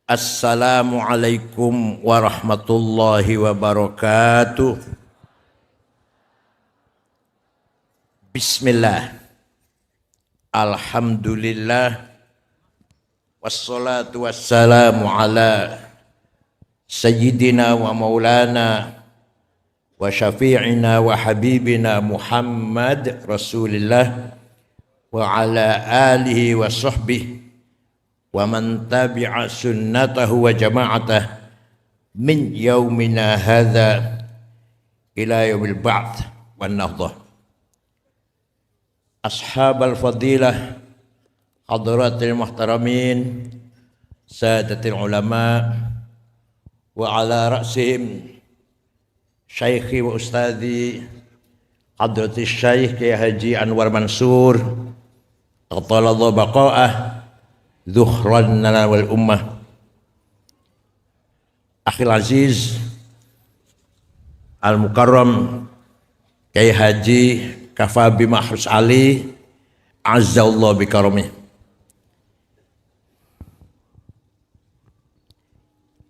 Assalamualaikum warahmatullahi wabarakatuh. Bismillah. Alhamdulillah. Wassalatu wassalamu ala sayyidina wa maulana wa syafi'ina wa habibina Muhammad Rasulillah wa ala alihi wa sahbihi wa man tabi'a sunnatahu wa jama'atah min yaumina hadha ila yaumil ba'th wan nahdhah. Ashabal fadilah, hadratil muhtaramin, sadatil ulama, wa ala ra'sihim syaikhi wa ustadhi hadratil syaikh Kiai Haji Anwar Mansur atalallahu baqa'ah Zuhran wal ummah. Akhil Aziz Al-Mukarram Kiai Haji Kafabi Mahrus Ali Azzallahu bikaromih.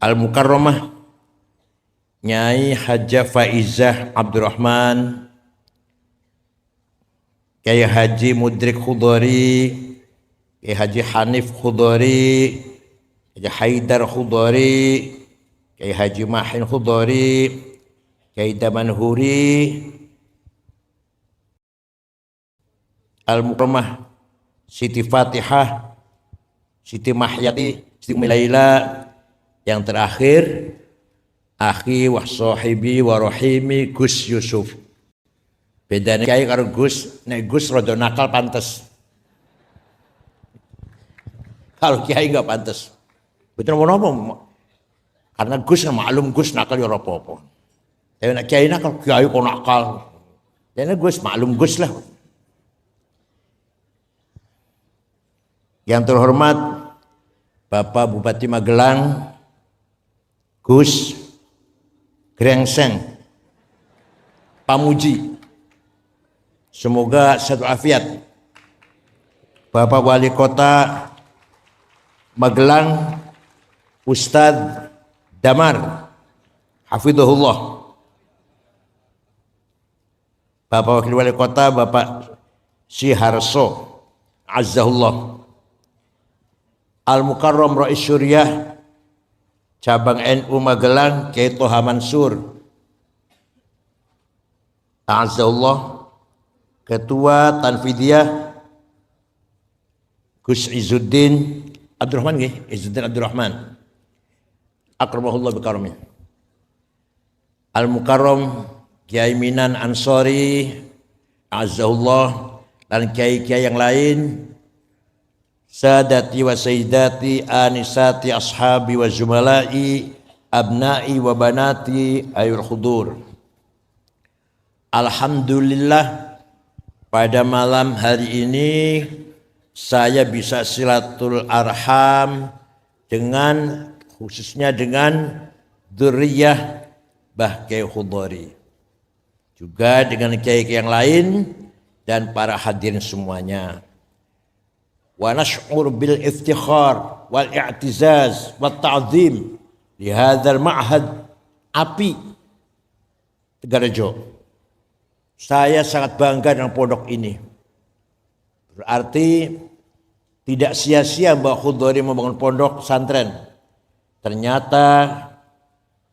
Al-Mukarramah Nyai Hajah Faizah Abdurrahman Kiai Haji Mudrik Khudari, Kiai Haji Hanif Khudari, Kiai Haidar Khudari, Kiai Haji Mahin Khudari, Kiai Damanhuri, Al-Mukarramah Siti Fatihah, Siti Mahyati, Siti Milaila, yang terakhir akhi wa sahibi wa rahimi Gus Yusuf. Bedanya Kiai karo Gus, nek Gus rada nakal pantes. Kalau Kiai enggak pantas. Betul apa? Karena Gus maklum Gus nakal ya apa-apa. Tapi nak Kiai nakal, Kiai kok nakal. Jadi Gus maklum Gus lah. Yang terhormat Bapak Bupati Magelang Gus Grengseng Pamuji. Semoga sehat afiat. Bapak Wali Kota Magelang Ustadz Damar Hafidhullah, Bapak Wakil Wali Kota Bapak Siharso Azzahullah, Al-Mukarram Rais Syuriah Cabang NU Magelang Kiai Toha Mansur Azzahullah, Ketua Tanfidiyah Gus Izzuddin Abdurrahman nggih, Izzuddin Abdurrahman. Akramahullah bikaromih. Al-Mukarram Kiai Minan Ansori Azzahullah dan kiai-kiai yang lain, sadati wa sayyidati anisati ashabi wa zumalai abnai wa banati ayul khudur. Alhamdulillah pada malam hari ini saya bisa silatul arham dengan khususnya dengan dzurriyyah Mbah Kiai Khudari, juga dengan kiai-kiai yang lain dan para hadirin semuanya. Wa nash'ur bil iftikhar wal i'tizaz wat ta'zim li hadzal ma'had API Tegarejo. Saya sangat bangga dengan pondok ini. Berarti tidak sia-sia Mbah Khudari membangun pondok pesantren. Ternyata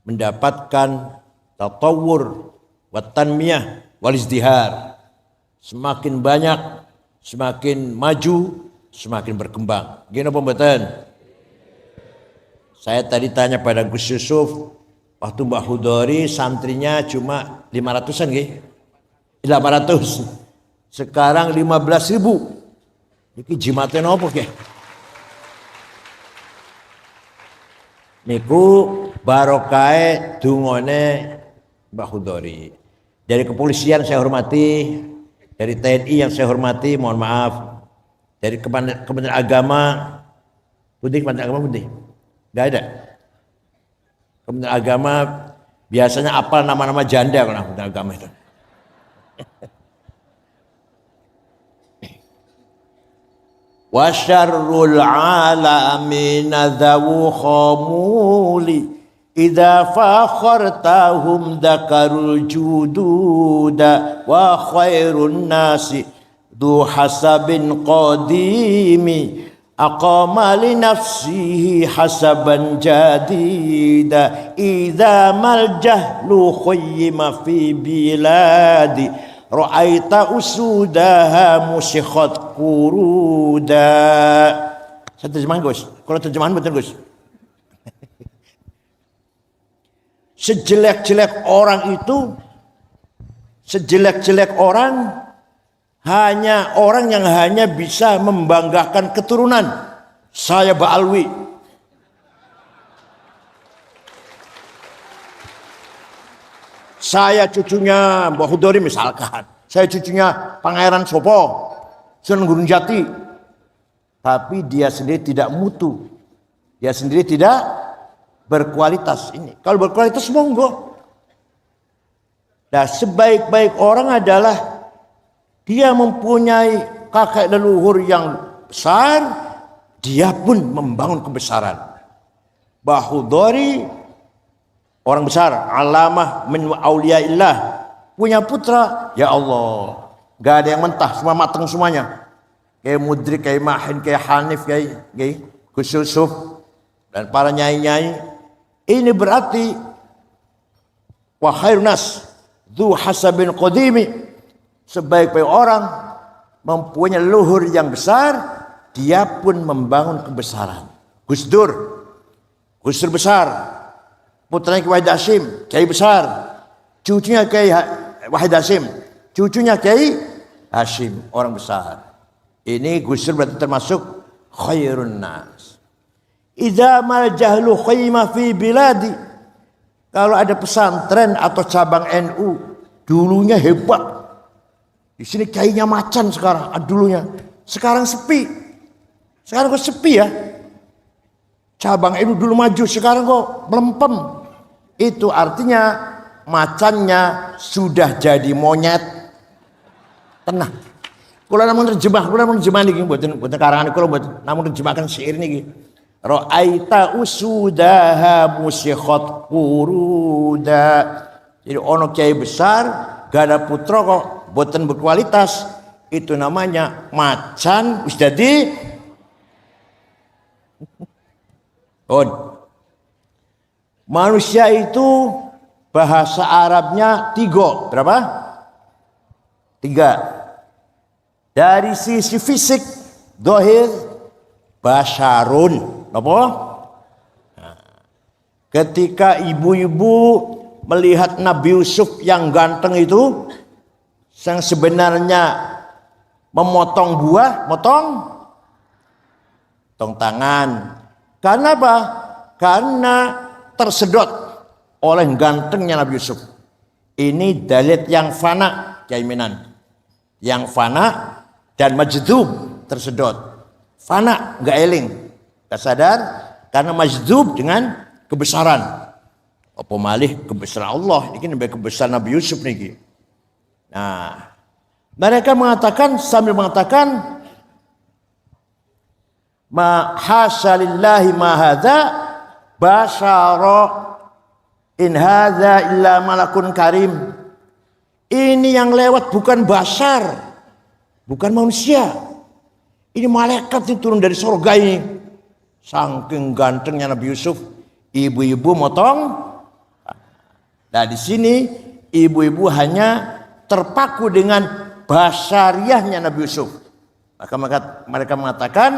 mendapatkan tatawur wa tanmiyah wal izdihar. Semakin banyak, semakin maju, semakin berkembang. Gini apa mboten? Saya tadi tanya pada Gus Yusuf, waktu Mbah Khudari santrinya cuma 500-an nggih? 800. Sekarang 15.000. Iki jimate napa nggih? Niku barokahe dungane Mbah Khudari. Dari kepolisian saya hormati, dari TNI yang saya hormati, mohon maaf. Dari Kementerian Agama, Kementerian Agama putih, nggak ada. Kementerian Agama biasanya apal nama-nama janda kalau Kementerian Agama itu. wa syarrul alamina dhawu khamuli idza fakhartahum dzakarul jududa wa khairun nasi du hasabin qadimi aqama li nafsihi hasaban jadida idza mal jahlu khayyima fi biladi ra'aita usudaha musikhat kuruda. Saya terjemahan Gus, kalau terjemahan betul Gus. Sejelek-jelek orang itu, sejelek-jelek orang hanya orang yang hanya bisa membanggakan keturunan. Saya Ba'alwi. Saya cucunya Mbah Hudori misalkan. Saya cucunya Pangeran Sopo, Sunan Gunung Jati. Tapi dia sendiri tidak mutu. Dia sendiri tidak berkualitas. Ini kalau berkualitas monggo. Nah, sebaik-baik orang adalah dia mempunyai kakek leluhur yang besar, dia pun membangun kebesaran. Mbah Hudori orang besar, alamah min auliyaillah, punya putra, ya Allah, gak ada yang mentah, semua matang semuanya. Kayak Mudrik, kayak Mahin, kayak Hanif, kayak Gus Yusuf dan para nyai-nyai. Ini berarti wa khairun nas dzu hasabin qadimi. Sebaik-baik orang mempunyai leluhur yang besar, dia pun membangun kebesaran. Gus Dur besar, putranya Kiai Wahid Hasyim, Kiai besar, cucunya Kiai Wahid Hasyim, cucunya Kiai Hasyim, orang besar. Ini Gus Dur berarti termasuk khairun nas. Idza mal jahlu khayma fi biladi. Kalau ada pesantren atau cabang NU, dulunya hebat. Di sini kayaknya macan sekarang, dulunya. Sekarang sepi. Sekarang kok sepi ya? Cabang NU dulu maju, sekarang kok melempem. Itu artinya macannya sudah jadi monyet. Tenang. Kalau namun terjemah niki mboten karangan kula mboten namun terjemahkan syair niki. Ra'aita usudaha musikhat kuruda. Jadi ono kiai besar, gak ada putra kok boten berkualitas, itu namanya macan wis dadi manusia itu bahasa Arabnya berapa? 3. Dari sisi fisik dohir basyarun apa? Ketika ibu-ibu melihat Nabi Yusuf yang ganteng itu, yang sebenarnya memotong buah, motong tangan. Karena apa? Karena tersedot oleh gantengnya Nabi Yusuf. Ini dalil yang fana, keimanan. Yang fana dan majdub, tersedot. Fana, enggak eling, enggak sadar, karena majdub dengan kebesaran. Apa malih kebesaran Allah, ini lebih kebesaran Nabi Yusuf niki. Nah, mereka mengatakan sambil mengatakan ma hasalillahi ma hadza basyara in hadza illa malakun karim. Ini yang lewat bukan bashar, bukan manusia. Ini malaikat yang turun dari surga ini. Saking gantengnya Nabi Yusuf, ibu-ibu motong. Nah, di sini ibu-ibu hanya terpaku dengan basyariahnya Nabi Yusuf. Maka mereka mengatakan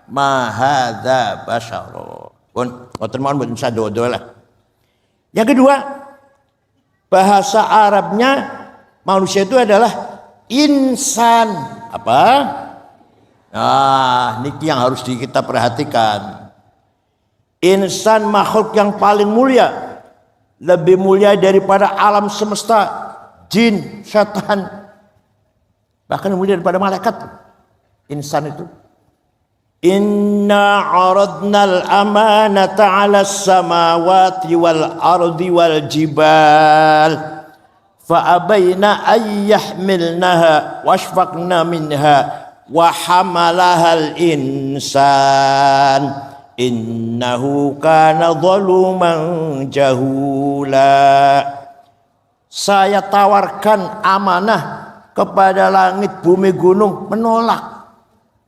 ma hadza basyara. Boten mohon boten sadodo lah. Yang kedua, bahasa Arabnya manusia itu adalah insan. Apa? Nah, niki yang harus kita perhatikan. Insan makhluk yang paling mulia, lebih mulia daripada alam semesta. Jin, syaitan, bahkan mulia daripada malaikat. Insan itu. Inna aradnal amanata 'alas samawati wal ardi wal jibal fa abaina ay yahmilnaha washfaqna minha wa hamalahal insan innahu kana zaluman jahula. Saya tawarkan amanah kepada langit, bumi, gunung, menolak.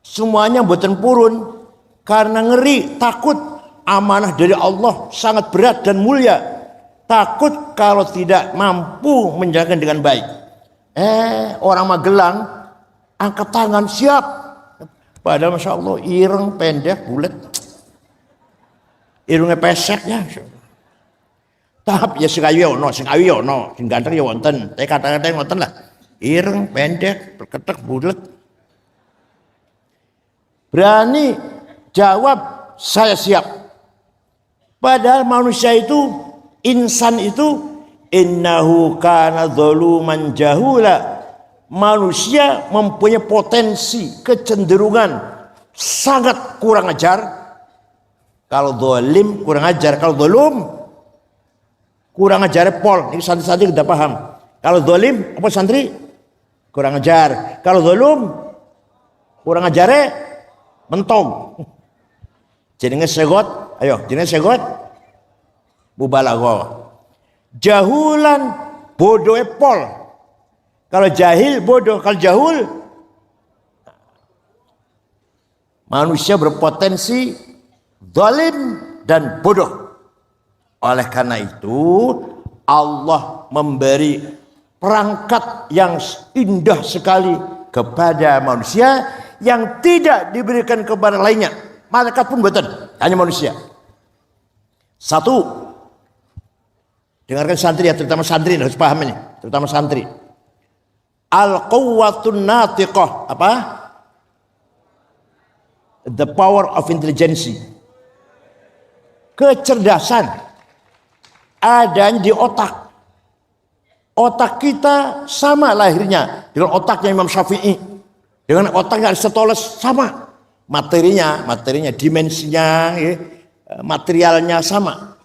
Semuanya mboten purun karena ngeri, takut. Amanah dari Allah sangat berat dan mulia. Takut kalau tidak mampu menjalankan dengan baik. Orang Magelang angkat tangan siap. Padahal Masya Allah ireng, pendek, bulat. Irungnya pesek ya. Tahap ya sing ayu ono, sing ganteng ya wonten. Tapi kata-kata wonten lah. Ireng, pendek, berketek, bulat. Berani jawab saya siap. Padahal manusia itu, insan itu, innahu kana zaluman jahula. Manusia mempunyai potensi, kecenderungan sangat kurang ajar. Kalau zalim kurang ajar, kalau zalum kurang ajar pol. Ini santri-santri tidak paham. Kalau zalim apa santri? Kurang ajar. Kalau zalum kurang ajar mentong. Jenenge segot, ayo jenenge segot mubalaghah. Jahulan bodoh pol. Kalau jahil bodoh, kalau jahul manusia berpotensi zalim dan bodoh. Oleh karena itu Allah memberi perangkat yang indah sekali kepada manusia yang tidak diberikan kepada lainnya. Malaikat pun betul, hanya manusia. Satu, dengarkan santri ya, terutama santri harus paham ini, terutama santri. Al-quwwatun natiqah, apa? The power of intelligence. Kecerdasan adanya di otak. Otak kita sama lahirnya dengan otaknya Imam Syafi'i, dengan otaknya Aristoteles sama. Materinya, dimensinya, ya, materialnya sama.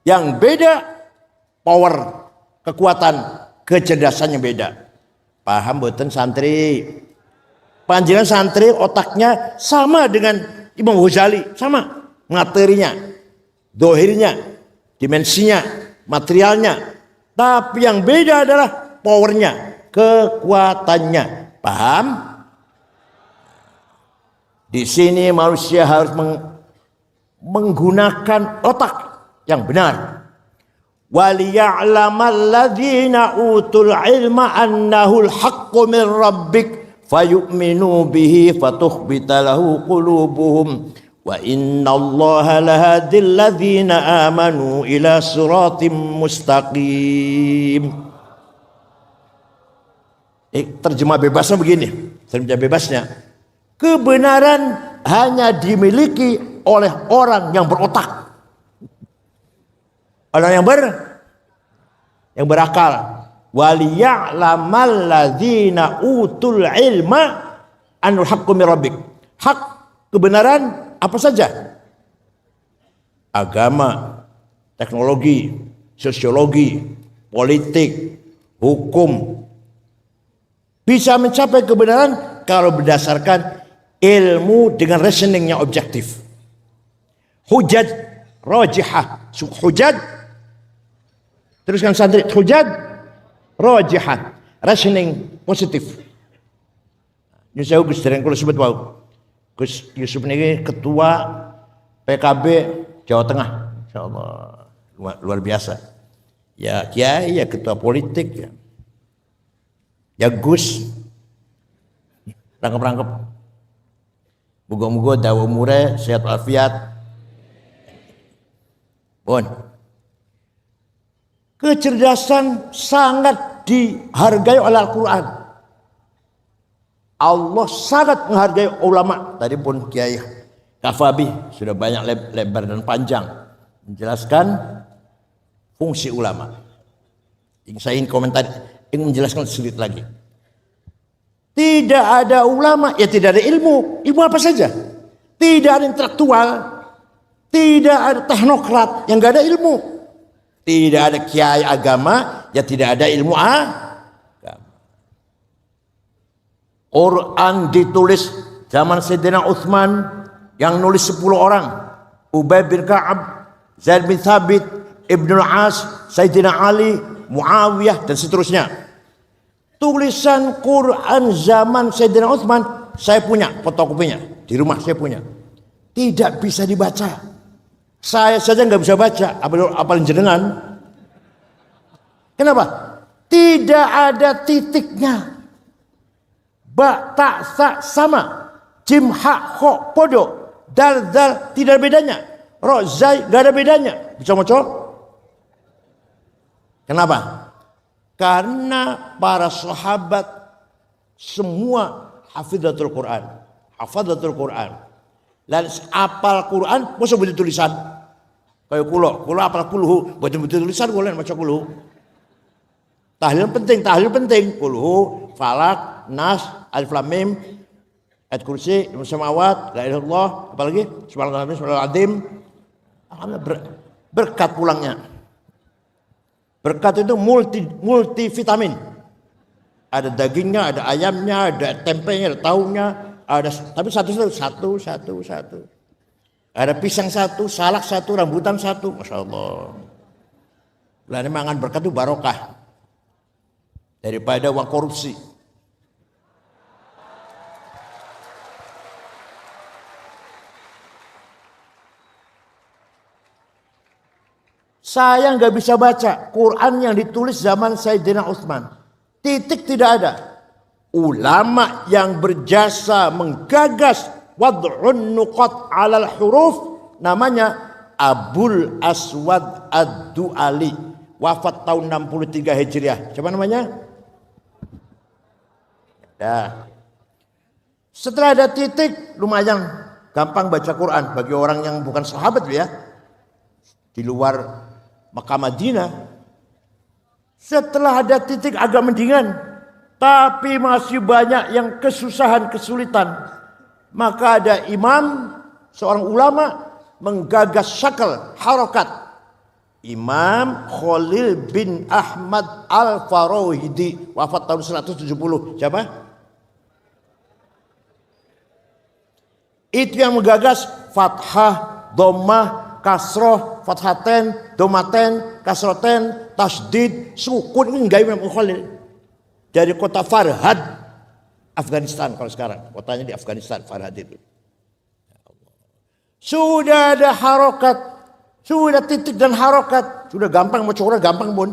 Yang beda, power, kekuatan, kecerdasannya beda. Paham boten santri? Panjenengan santri otaknya sama dengan Imam Ghazali, sama. Materinya, dohirnya, dimensinya, materialnya. Tapi yang beda adalah powernya, kekuatannya. Paham? Di sini manusia harus menggunakan otak yang benar. Waliya'lamal ladzina utul ilma annahul haqqu min rabbik fayu'minu bihi fatukhbita lahu qulubuhum wa innallaha lahadil ladzina amanu ila siratim mustaqim. Terjemah bebasnya begini. Terjemah bebasnya, kebenaran hanya dimiliki oleh orang yang berotak. Orang yang berakal. Waliya'lamal ladzina utul ilma anul haqqu min rabbik. Hak, kebenaran apa saja? Agama, teknologi, sosiologi, politik, hukum. Bisa mencapai kebenaran kalau berdasarkan ilmu dengan reasoning yang objektif. Hujjat rajihah. Hujjat, teruskan santri, hujjat rajihah, reasoning positif. Ini saya Gus dereng kula sebut wau. Gus Yusuf ini ketua PKB Jawa Tengah. Insyaallah luar biasa. Ya kiai, ya ketua politik ya. Ya Gus rangkep-rangkep. Moga-moga dawa umure sehat walafiat. Bon. Kecerdasan sangat dihargai oleh Al-Quran. Allah sangat menghargai ulama. Tadi pun Kiai Kafabi sudah banyak lebar dan panjang menjelaskan fungsi ulama. Saya ingin komentar, ingin menjelaskan sedikit lagi. Tidak ada ulama, ya tidak ada ilmu. Ilmu apa saja? Tidak ada intelektual, tidak ada teknokrat yang gak ada ilmu. Tidak ada kiai agama, ya tidak ada ilmu agama. Quran ditulis zaman Sayyidina Utsman, yang nulis 10 orang. Ubay bin Ka'ab, Zaid bin Thabit, Ibnul As, Sayyidina Ali, Muawiyah, dan seterusnya. Tulisan Quran zaman Sayyidina Utsman saya punya fotokopinya, di rumah saya punya. Tidak bisa dibaca. Saya saja nggak bisa baca, apalagi jenengan. Kenapa? Tidak ada titiknya. Ba, ta, sa, sama. Jim, ha, kho, podo. Dal, dal, tidak ada bedanya. Ro, zai, nggak ada bedanya. Bisa moco? Kenapa? Karena para sahabat semua hafidhatul Quran. Hafidhatul Quran. Dan apal Quran, masa butuh tulisan. Kayak kulo apal kulhu, butuh tulisan boleh baca kulhu. Tahlil penting. Kulhu, falak, nas, alif lam mim, ayat kursi, ilmu samawat, la ilaha illallah, apalagi subhanallah, berkat pulangnya. Berkat itu multi vitamin. Ada dagingnya, ada ayamnya, ada tempenya, ada tahunya, tapi satu. Ada pisang satu, salak satu, rambutan satu, masya Allah. Lain mangan berkat itu barokah daripada uang korupsi. Saya nggak bisa baca Quran yang ditulis zaman Sayyidina Utsman. Titik tidak ada. Ulama yang berjasa menggagas wad'un nuqat 'alal huruf namanya Abul Aswad Ad-Du'ali, wafat tahun 63 Hijriah. Siapa namanya? Ya. Setelah ada titik, lumayan gampang baca Quran bagi orang yang bukan sahabat ya. Di luar Makkah Madinah. Setelah ada titik agak mendingan, tapi masih banyak yang kesulitan. Maka ada imam, seorang ulama menggagas syakal, harokat. Imam Khalil bin Ahmad Al-Farahidi, wafat tahun 170. Siapa? Itu yang menggagas fathah, dhammah, kasroh, fathaten, domaten, kasroten, tasdid, sukun. Ini enggak Imam Khalil. Dari kota Farhad, Afghanistan kalau sekarang. Kotanya di Afghanistan, Farhad itu. Sudah ada harokat, sudah titik dan harokat. Sudah gampang, mau coba gampang pun.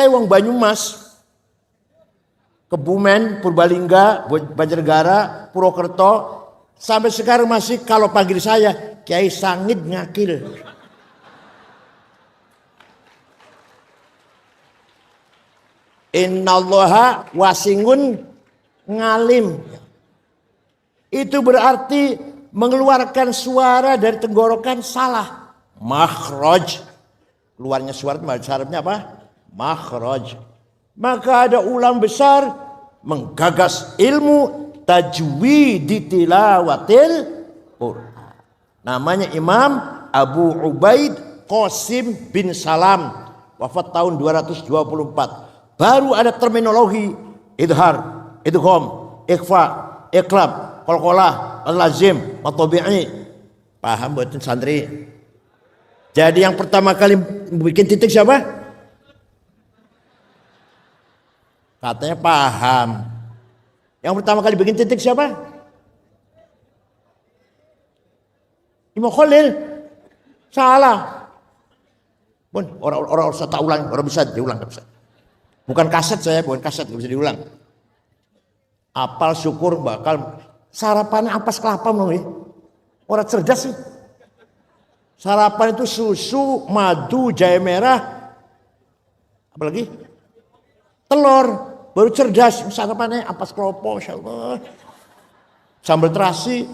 Wong Banyumas, Kebumen, Purbalingga, Banjarnegara, Purwokerto. Sampai sekarang masih kalau panggil saya, Kiai Sangit Ngakil. Innallaha wasingun ngalim. Itu berarti mengeluarkan suara dari tenggorokan salah. Makhraj. Keluarnya suara itu Arabnya apa? Makhraj. Maka ada ulama besar menggagas ilmu tajwid tilawatil Quran. Namanya Imam Abu Ubaid Qasim bin Salam, wafat tahun 224. Baru ada terminologi idhar, idgham, ikhfa, iqlab, qalqalah, al-lazim, matabi'i. Paham buatin santri? Jadi yang pertama kali bikin titik siapa? Katanya paham. Yang pertama kali bikin titik siapa? Imam Khalil. Salah. Pun orang usah tak ulang, orang bisa diulang, nggak bisa. Bukan kaset saya, bukan kaset, nggak bisa diulang. Apal syukur bakal sarapannya ampas kelapa nih. Orang cerdas sih. Sarapan itu susu, madu, jahe merah, apalagi telur, baru cerdas. Sarapannya ampas kelapa, insya Allah. Sambal terasi.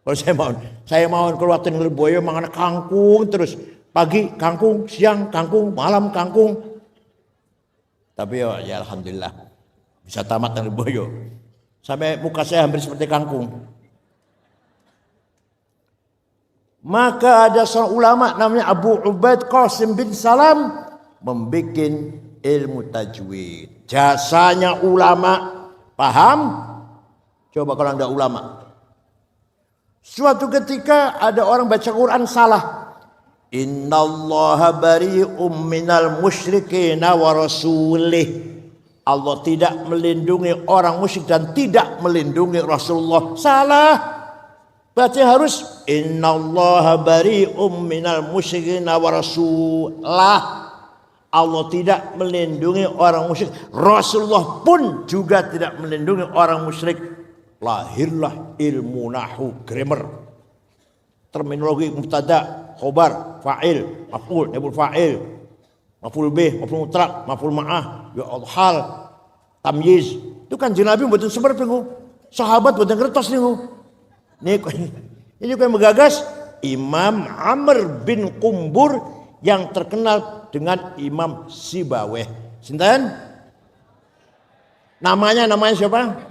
Kalau saya mau keluar dari Lirboyo makan kangkung terus. Pagi kangkung, siang kangkung, malam kangkung. Tapi ya alhamdulillah bisa tamat dari Lirboyo. Sampai muka saya hampir seperti kangkung. Maka ada seorang ulama namanya Abu Ubaid Qasim bin Salam membuat ilmu tajwid. Jasanya ulama, paham? Coba kalau anda ulama. Suatu ketika ada orang baca Quran salah. Innallaha bari'um minal musyrikina wa rasulih. Allah tidak melindungi orang musyrik dan tidak melindungi Rasulullah. Salah. Baca harus innallaha bari'um minal musyrikina wa rasulah. Allah tidak melindungi orang musyrik. Rasulullah pun juga tidak melindungi orang musyrik. Lahirlah ilmu nahwu grammar. Terminologi mubtada, khobar, fa'il, maf'ul, naibul fa'il, maf'ul bih, maf'ul mutlaq, maf'ul ma'ah, ya Allah, hal, tamyiz. Itu kan Nabi mboten semer niku. Sahabat mboten kertos niku. Ini yang menggagas Imam Amr bin Qumbur yang terkenal dengan Imam Sibaweh. Sinten? Namanya siapa?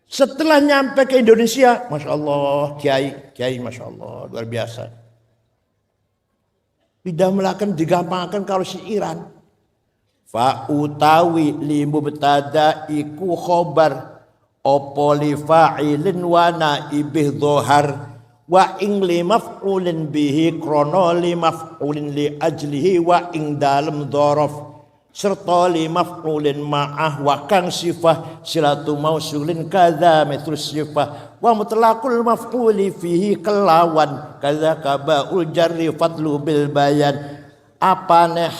Setelah nyampe ke Indonesia, Masya Allah, Kiai, Masya Allah, luar biasa. Tidak melakukan digampangkan kalau si Iran. Fa utawi limu betada iku khobar opo li fa'ilin wa naibih dhohar wa ing li maf'ulin bihi krono li maf'ulin li ajlihi wa ing dalem dhorof serta li maf'ulin ma'ah wa kang sifah silatu mausulin kadza mitlus sifah wa mutlaqul maf'uli fihi kelawan kadza kabaul jarri fadlu bil bayan apane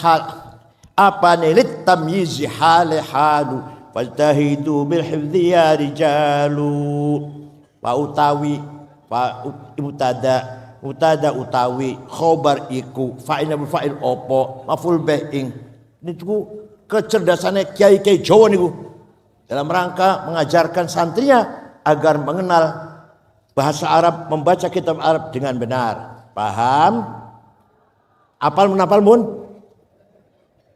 lit tamyizi hale halu fajtahidu bil hifdzi ya rijalu wa utawi fa utada utawi khobar iku fa'il fa'il opo maf'ul bih ing niku kecerdasannya kiai-kiai Jawa niku dalam rangka mengajarkan santrinya agar mengenal bahasa Arab, membaca kitab Arab dengan benar. Paham? Apal menapal mun?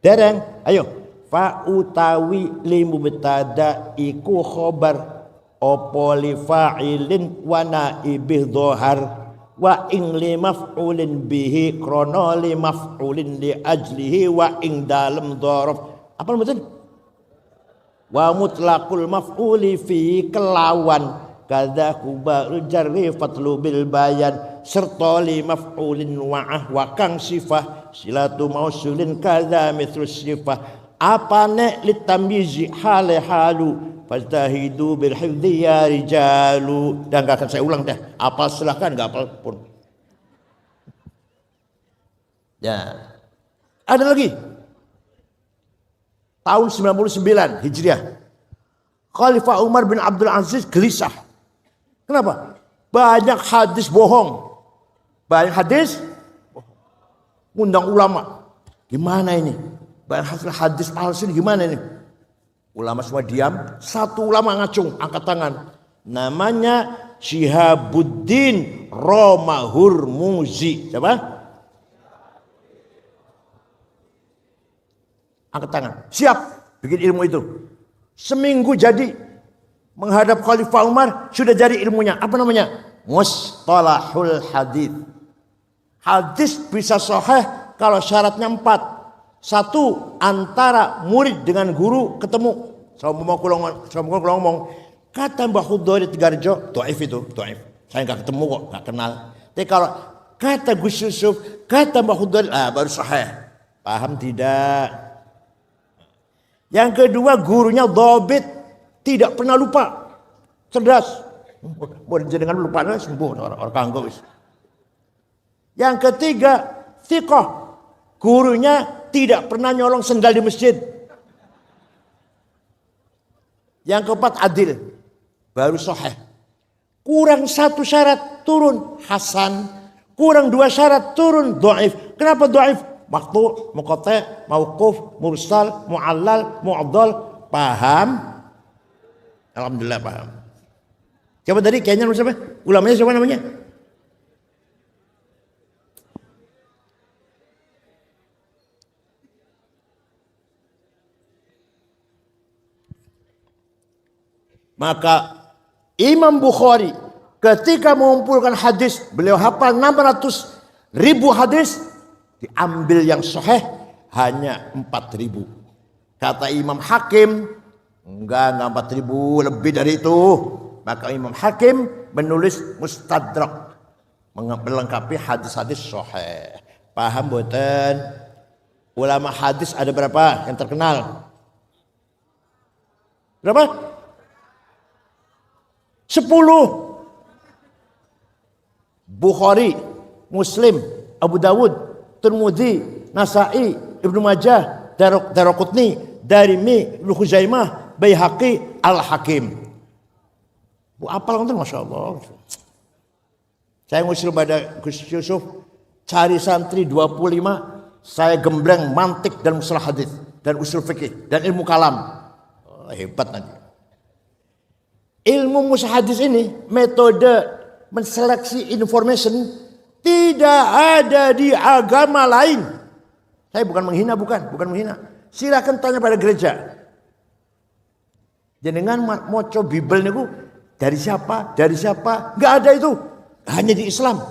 Dereng, ayo. Fa utawi li mubtada iku khobar opo li fa'ilin wa naibih dhohar wa ing li maf'ulin bihi krono li maf'ulin li ajlihi wa ing dalem dhorof apa mboten wa mutlaqul maf'uli fi kelawan kadza kubarul jarri fatlu bil bayan serta li maf'ulin wa'ah wa kang sifah silatu mausulin kadza mitlus sifah apane litamyizi hale halu fajtahidu bil hifdzi ya rijalu. Dan gak akan saya ulang dah. Apal silahkan, gak apal pun. Ya. Ada lagi. Tahun 99 Hijriah. Khalifah Umar bin Abdul Aziz gelisah. Kenapa? Banyak hadis bohong. Banyak hadis undang ulama. Gimana ini? Banyak hadis palsu gimana ini? Ulama semua diam, satu ulama ngacung, angkat tangan. Namanya Syihabuddin Romahurmuzi. Siapa? Angkat tangan. Siap bikin ilmu itu. Seminggu jadi. Menghadap Khalifah Umar sudah jadi ilmunya. Apa namanya? Mustalahul hadits. Hadis bisa sahih kalau syaratnya 4. Satu, antara murid dengan guru ketemu. Sama ngomong, kata Mbah Khudori Tigarjo, do'if itu, do'if. Saya nggak ketemu kok, nggak kenal. Tapi kalau kata Gus Yusuf, kata Mbah Khudori, baru sahih. Paham tidak? Yang kedua, gurunya dhabit, tidak pernah lupa, cerdas. Boleh jangan lupa, sembuh orang kanggo. Yang ketiga, thiqah, gurunya tidak pernah nyolong sendal di masjid. Yang keempat adil, baru sahih. Kurang satu syarat turun hasan, kurang dua syarat turun dhaif. Kenapa dhaif? Maqtu', muqatta', mauquf, mursal, mu'allal, mu'dhal. Paham? Alhamdulillah paham. Coba tadi kayaknya siapa? Ulamanya siapa namanya? Maka Imam Bukhari Ketika mengumpulkan hadis, beliau hafal 600.000 hadis, diambil yang sahih hanya 4.000. Kata Imam Hakim, enggak 4.000, lebih dari itu. Maka Imam Hakim menulis Mustadrak, melengkapi hadis-hadis sahih. Paham boten? Ulama hadis ada berapa yang terkenal? Berapa? 10. Bukhari, Muslim, Abu Dawud, Tirmidzi, Nasa'i, Ibnu Majah, Daraqutni, Darimi, Ibnu Khuzaimah, Baihaqi, Al-Hakim. Bu apal kan, Masya Allah. Saya ngusul pada Gus Yusuf, cari santri 25, saya gembleng mantik dan mustalah hadis dan usul fikih dan ilmu kalam. Oh, hebat nanti. Ilmu mustalah hadis ini, metode menseleksi information tidak ada di agama lain. Saya bukan menghina, bukan menghina. Silakan tanya pada gereja. Jenengan moco Bible niku dari siapa? Enggak ada itu. Hanya di Islam.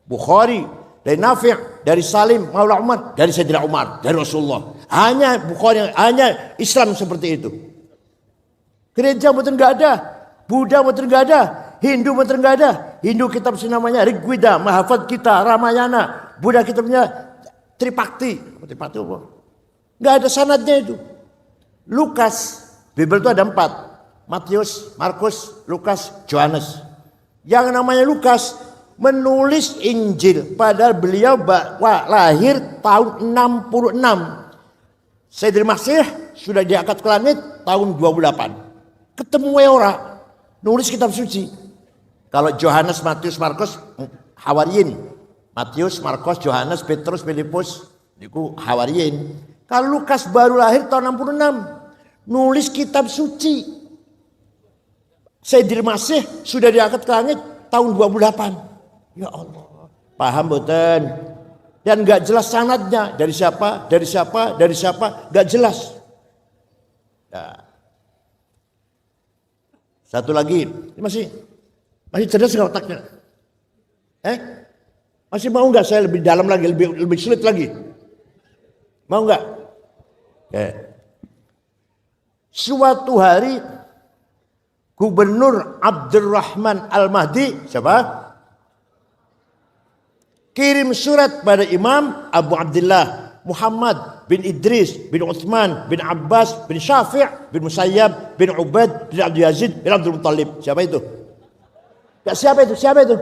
Bukhari, dari Nafi', dari Salim, Maula Umar, dari Sayyidina Umar, dari Rasulullah. Hanya Bukhari, hanya Islam seperti itu. Gereja mungkin enggak ada. Buddha mungkin enggak ada. Hindu mungkin enggak ada. Hindu kitab namanya Rigveda, Mahafad kita, Ramayana. Buddha kitabnya Tripakti. Tripakti apa? Enggak ada sanadnya itu. Lukas, Bible itu ada 4. Matius, Markus, Lukas, Yohanes. Yang namanya Lukas menulis Injil, padahal beliau lahir tahun 66. Sayyidina Masih sudah diangkat ke langit tahun 28. Ketemu ora, nulis kitab suci. Kalau Yohanes, Matius, Markus, Hawariyin. Matius, Markus, Yohanes, Petrus, Filipus, itu Hawariyin. Kalau Lukas baru lahir tahun 66, nulis kitab suci. Sayyidina Masih sudah diangkat ke langit tahun 28. Ya Allah, paham boten? Dan enggak jelas sanadnya, dari siapa, enggak jelas. Nah. Satu lagi, masih cerdas enggak otaknya? Masih mau enggak saya lebih dalam lagi, lebih sulit lagi? Mau enggak? Suatu hari Gubernur Abdurrahman Al-Mahdi, siapa? Kirim surat pada Imam Abu Abdullah Muhammad bin Idris bin Utsman bin Abbas bin Syafi' bin Musayyab bin Ubaid bin Abdul Yazid bin Abdul Muttalib. Siapa itu? Siapa itu?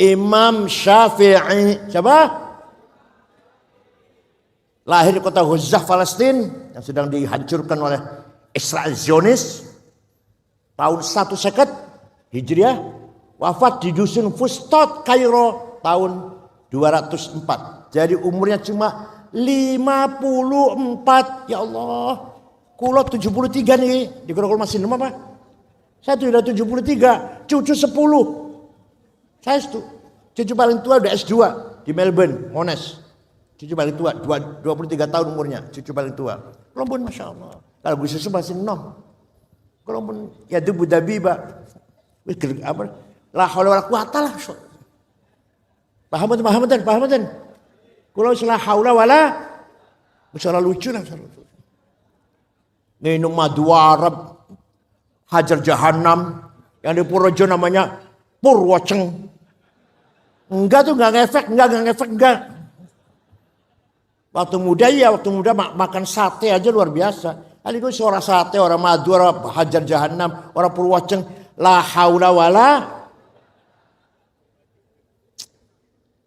Imam Syafi'i. Siapa? Lahir di kota Ghazah, Palestina, yang sedang dihancurkan oleh Israel Zionis. Tahun 150 Hijriah. Wafat di dusun Fustat, Kairo, tahun 204. Jadi umurnya cuma 54. Ya Allah. Kulo 73 nih. Di Grogol masih nama apa? Saya sudah 73. Cucu 10. Saya itu. Cucu paling tua udah S2 di Melbourne, Monash. Cucu paling tua, 23 tahun umurnya. Cucu paling tua. Kalau pun Masya Allah. Kalau gue susu masih 6. Kalau pun ya itu Abu Dhabi, Pak. Apa? La haula wala quwata lah. Paham betul. Kalau la haula wala, masalah lucu lah. Minum madu Arab, hajar jahanam, yang di Purworejo namanya Purwoceng. Enggak tuh, enggak ngefek. Waktu muda makan sate aja luar biasa. Tadi itu orang sate, orang madu, orang hajar jahanam, orang Purwoceng. La haula wala.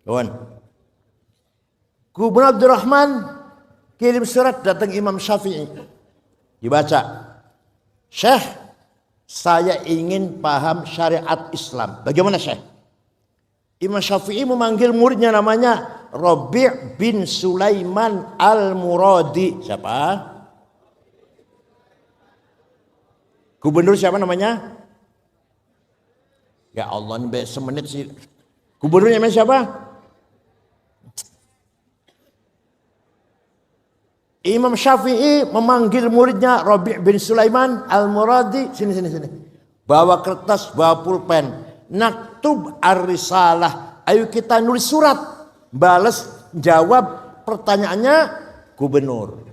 Kawan. Gubernur Abdurrahman kirim surat datang Imam Syafi'i. Dibaca. Syekh, saya ingin paham syariat Islam. Bagaimana Syekh? Imam Syafi'i memanggil muridnya namanya Rabi' bin Sulaiman Al-Muradi. Siapa? Gubernur siapa namanya? Ya Allah, ini semenit sih. Gubernurnya namanya siapa? Imam Syafi'i memanggil muridnya Rabi' bin Sulaiman Al-Muradi, sini. Bawa kertas, bawa pulpen. Naktub ar-risalah. Ayo kita nulis surat. Balas jawab pertanyaannya gubernur.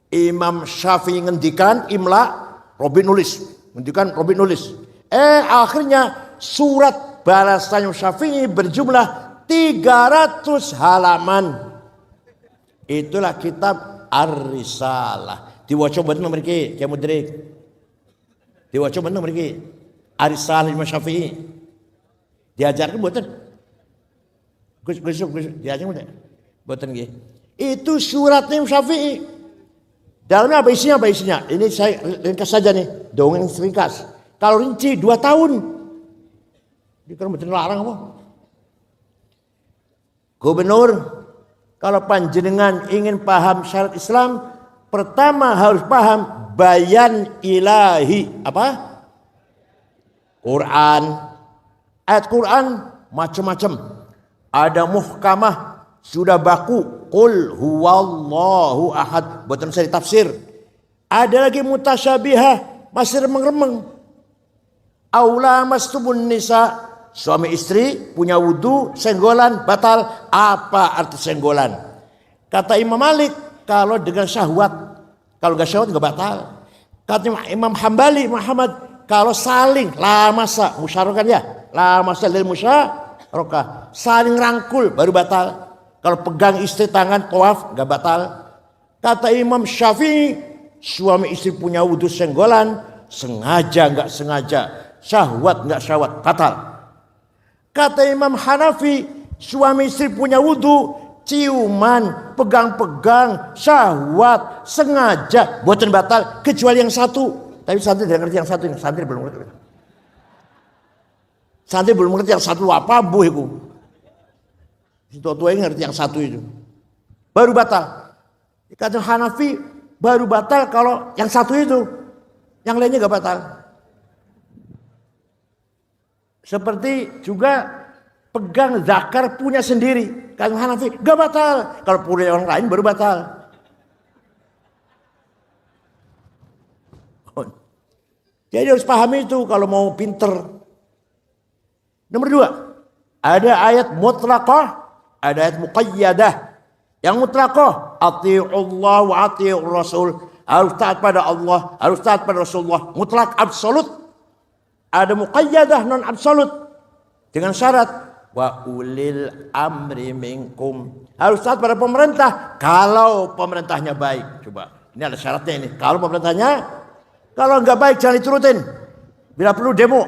Imam Syafi'i ngendikan imla, Rabi' nulis. Ngendikan Rabi' nulis. Akhirnya surat balasan Imam Syafi'i berjumlah 300 halaman. Itulah kitab Ar-Risalah. Diwaca bener mriki, Kyai Mudrik. Diwaca bener mriki. Ar-Risalah Imam Syafi'i. Diajarkan mboten? Gus diajarkan mboten? Mboten nggih. Itu surat Imam Syafi'i. Dalamnya apa isinya? Ini saya ringkas saja nih, dongeng ringkas. Kalau rinci 2 tahun. Dikira mboten larang apa? Gubernur, kalau panjenengan ingin paham syariat Islam, pertama harus paham bayan ilahi. Apa? Quran. Ayat Quran macam-macam. Ada muhkamah, sudah baku. Qul huwallahu ahad. Buatan saya tafsir. Ada lagi mutasyabihah, masih remeng-remeng. Aula mastumun nisa. Suami istri punya wudu, senggolan batal. Apa arti senggolan? Kata Imam Malik, kalau dengan syahwat, kalau gak syahwat gak batal. Kata Imam Hambali Muhammad, kalau saling la masa musyarokan ya, la masa lil musyaroka, saling rangkul baru batal. Kalau pegang istri tangan tawaf gak batal. Kata Imam Syafi'i, suami istri punya wudu senggolan, sengaja gak sengaja, syahwat gak syahwat, batal. Kata Imam Hanafi, suami istri punya wudu, ciuman, pegang-pegang, syahwat, sengaja, buatan batal, kecuali yang satu. Tapi santri tidak ngerti yang satu ini, santri belum ngerti. Santri belum ngerti yang satu apa bu itu. Tua-tua ini ngerti yang satu itu. Baru batal. Kata Hanafi, baru batal kalau yang satu itu. Yang lainnya gak batal. Seperti juga pegang zakar punya sendiri. Kata Hanafi, gak batal. Kalau punya orang lain baru batal. Jadi harus pahami itu kalau mau pinter. Nomor 2, ada ayat mutlaqah, ada ayat muqayyadah. Yang mutlaqah, ati'ullah wa ati'ur rasul. Harus taat pada Allah, harus taat pada Rasulullah. Mutlak, absolut. Ada muqayyadah, non absolut. Dengan syarat, wa ulil amri minkum. Harus taat pada pemerintah, kalau pemerintahnya baik. Coba, ini ada syaratnya ini. Kalau pemerintahnya, kalau nggak baik jangan diturutin. Bila perlu demo.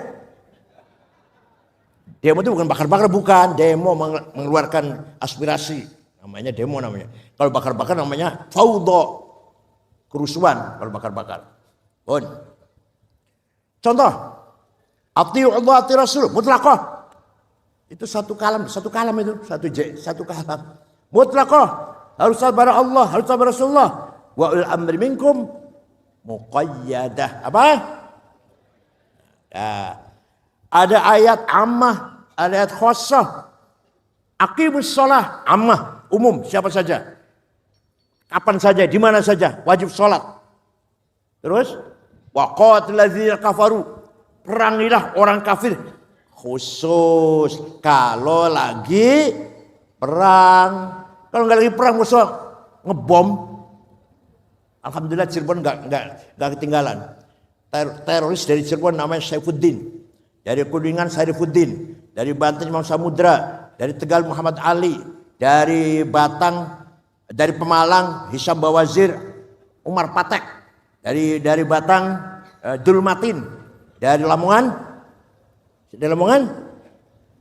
Demo itu bukan bakar-bakar, bukan. Demo mengeluarkan aspirasi. Namanya demo namanya. Kalau bakar-bakar namanya fawdo. Kerusuhan kalau bakar-bakar. Contoh. Ati'u Allah, ati'u Rasul. Mutlaqah. Itu satu kalam itu. Satu kalam. Mutlaqah. Harus taat pada Allah, harus taat pada Rasulullah. Wa ulil amri minkum. Muqayyadah. Apa? Ya. Ada ayat ammah, ada ayat khassah. Aqimus shalah, ammah, umum, siapa saja. Kapan saja, di mana saja, wajib sholat. Terus, waqatil ladzina kafaru, perangilah orang kafir. Khusus kalau lagi perang. Kalau nggak lagi perang musuh ngebom. Alhamdulillah Cirebon nggak ketinggalan. Teroris dari Cirebon namanya Saifuddin. Dari Kuningan Saifuddin. Dari Banten Imam Samudra. Dari Tegal Muhammad Ali. Dari Batang, dari Pemalang Hisam Bawazir, Umar Patek. Dari Batang Dul Matin. Dari Lamongan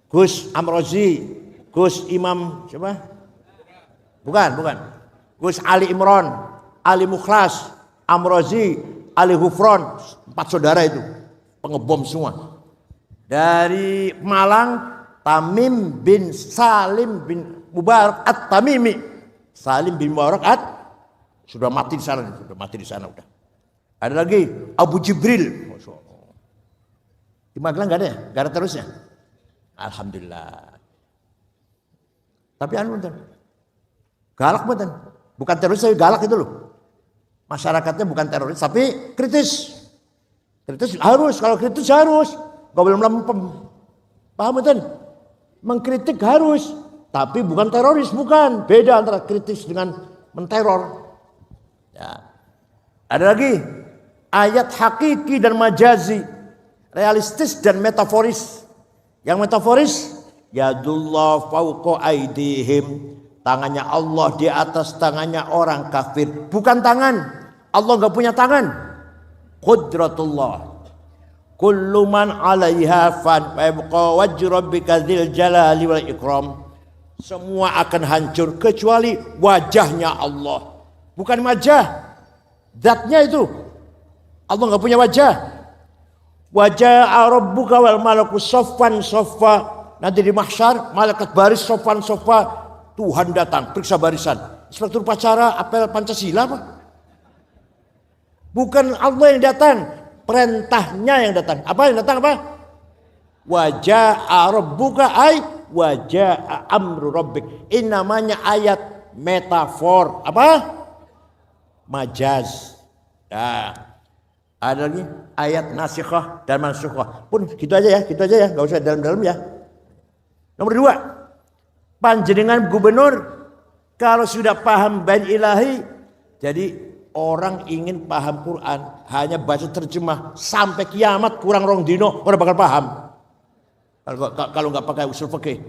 Gus Amrozi, Gus Imam siapa? Bukan. Gus Ali Imron, Ali Mukhlas, Amrozi, Ali Hufron, 4 saudara itu pengebom semua. Dari Malang Tamim bin Salim bin Mubarak At-Tamimi. Salim bin Mubarak sudah mati di sana, udah. Ada lagi Abu Jibril. Di Magelang enggak ada ya? Enggak ada terusnya. Alhamdulillah. Tapi betul. Galak betul. Bukan terus saya galak itu loh. Masyarakatnya bukan teroris tapi kritis. Kritis harus, kalau kritis harus. Gak boleh melempem. Paham betul? Mengkritik harus, tapi bukan teroris, bukan. Beda antara kritis dengan menteror. Ya. Ada lagi ayat hakiki dan majazi, realistis dan metaforis. Yang metaforis, yadullah fauqa aidihim, tangannya Allah di atas tangannya orang kafir. Bukan tangan, Allah gak punya tangan. Qudratullah. Kullu man 'alaiha fan wa yabqa wajhu rabbika dzil jalali wal ikram. Semua akan hancur kecuali wajahnya Allah. Bukan wajah, zatnya itu. Allah enggak punya wajah. Wajah rabbuka wal malaku saffan saffa. Nanti di mahsyar malaikat baris saffan saffa, Tuhan datang periksa barisan. Inspektur upacara apel Pancasila apa? Bukan Allah yang datang, perintahnya yang datang. Apa yang datang apa? Waja'a rabbuka ay waja'a amru rabbik. Ini namanya ayat metafor. Apa? Majaz. Nah, ada lagi ayat nasikhah dan mansukhah. Pun gitu aja ya, enggak usah dalam-dalam ya. Nomor 2. Panjenengan gubernur kalau sudah paham bain ilahi, jadi orang ingin paham Quran hanya baca terjemah sampai kiamat kurang rong dino orang bakal paham. Kalau nggak pakai usul fikih,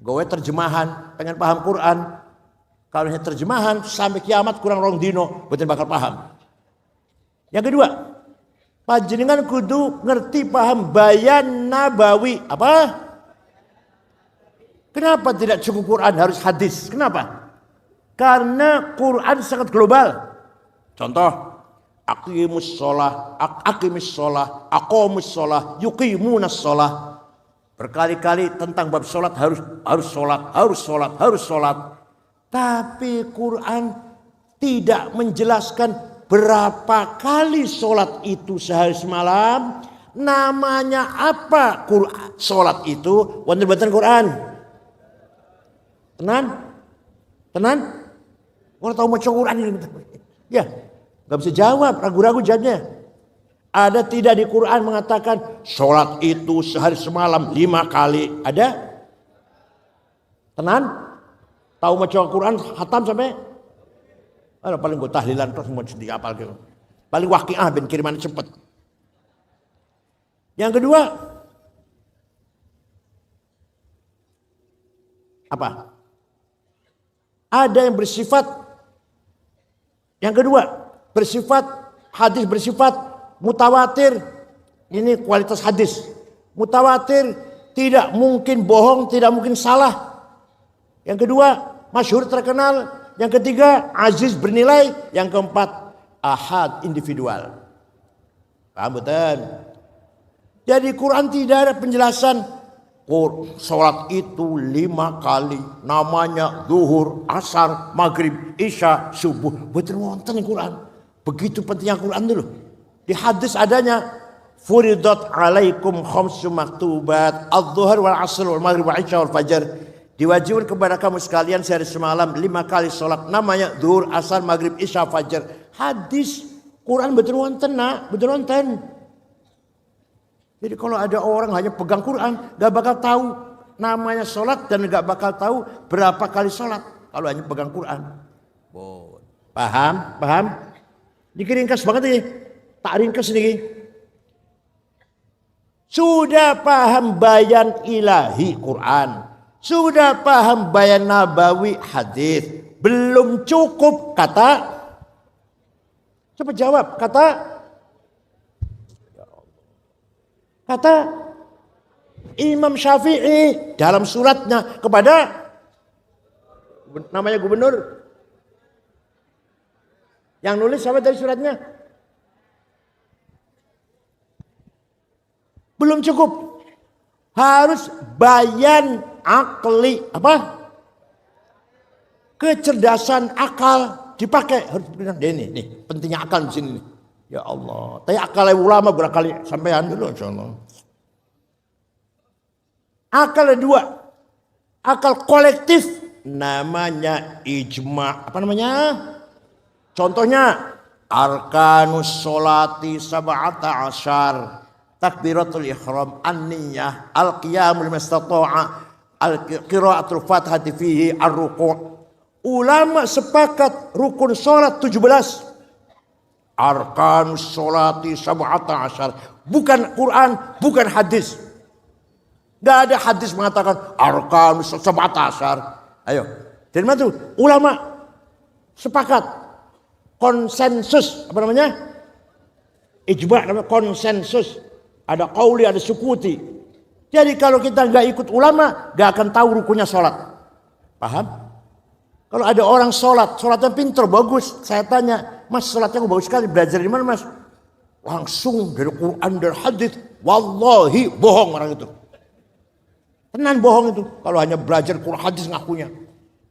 gue terjemahan pengen paham Quran. Kalau hanya terjemahan sampai kiamat kurang rong dino betul bakal paham. Yang kedua, panjenengan kudu ngerti paham bayan nabawi. Apa? Kenapa tidak cukup Quran harus hadis? Kenapa? Karena Quran sangat global. Contoh, aqimus sholah, aqomus sholah, yuqimunas sholah. Berkali-kali tentang bab sholat harus sholat. Tapi Quran tidak menjelaskan berapa kali sholat itu sehari semalam. Namanya apa sholat itu? Wonten Quran. Tenan? Orang tahu maca Quran ini. Ya, nggak bisa jawab, ragu-ragu jawabnya. Ada tidak di Quran mengatakan sholat itu sehari semalam 5 kali? Ada? Tenan? Tahu maca Quran khatam sampai? Paling gue tahlilan terus mau di apal gitu. Paling waqiah ben kiriman cepet. Yang kedua, apa? Ada yang bersifat. Yang kedua, hadis bersifat mutawatir. Ini kualitas hadis. Mutawatir tidak mungkin bohong, tidak mungkin salah. Yang kedua, masyhur terkenal. Yang ketiga, aziz bernilai. Yang keempat, ahad individual. Paham betul? Jadi Quran tidak ada penjelasan sholat itu 5 kali, namanya zuhur, asar, maghrib, isya, subuh. Betul wonten Quran. Begitu pentingnya Quran dulu. Di hadis adanya furidat alaikum khamsu maktubat adz-dzuhur wal asr wal maghrib wal isya wal fajar. Diwajibkan kepada kamu sekalian sehari semalam 5 kali sholat, namanya zuhur, asar, maghrib, isya, fajar. Hadis Quran betul wonten nak, betul wonten. Jadi kalau ada orang hanya pegang Quran, gak bakal tahu namanya sholat dan gak bakal tahu berapa kali sholat kalau hanya pegang Quran. Paham? Dikit ringkas banget ini. Tak ringkas nih. Sudah paham bayan ilahi Quran, sudah paham bayan nabawi hadis, belum cukup kata. Coba jawab kata Imam Syafi'i dalam suratnya kepada namanya gubernur. Yang nulis siapa dari suratnya? Belum cukup. Harus bayan akli. Apa? Kecerdasan akal dipakai. Harus ini pentingnya akal di sini. Ya Allah, tapi akal ulama berkali sampean dulu insyaallah. Akal dua. Akal kolektif namanya ijma. Apa namanya? Contohnya arkanus sholati sab'ata asyar, takbiratul ihram, an-niyah, al-qiyamul mastata'a, al-qiraatul fathati fihi, ar-ruku'. Ulama sepakat rukun sholat 17. Arkanus sholati sab'ata asyar. Bukan Quran, bukan hadis. Gak ada hadis mengatakan arkanus sab'ata asyar. Ayo, dari mana tuh? Ulama sepakat, konsensus, apa namanya? Ijma' namanya konsensus. Ada qauli, ada sukuti. Jadi kalau kita nggak ikut ulama, nggak akan tahu rukunnya sholat. Paham? Kalau ada orang sholatnya pintar, bagus. Saya tanya, mas sholatnya bagus sekali, belajar di mana mas? Langsung dari Quran dan hadis. Wallahi bohong orang itu. Tenan bohong itu. Kalau hanya belajar Quran hadis ngakunya.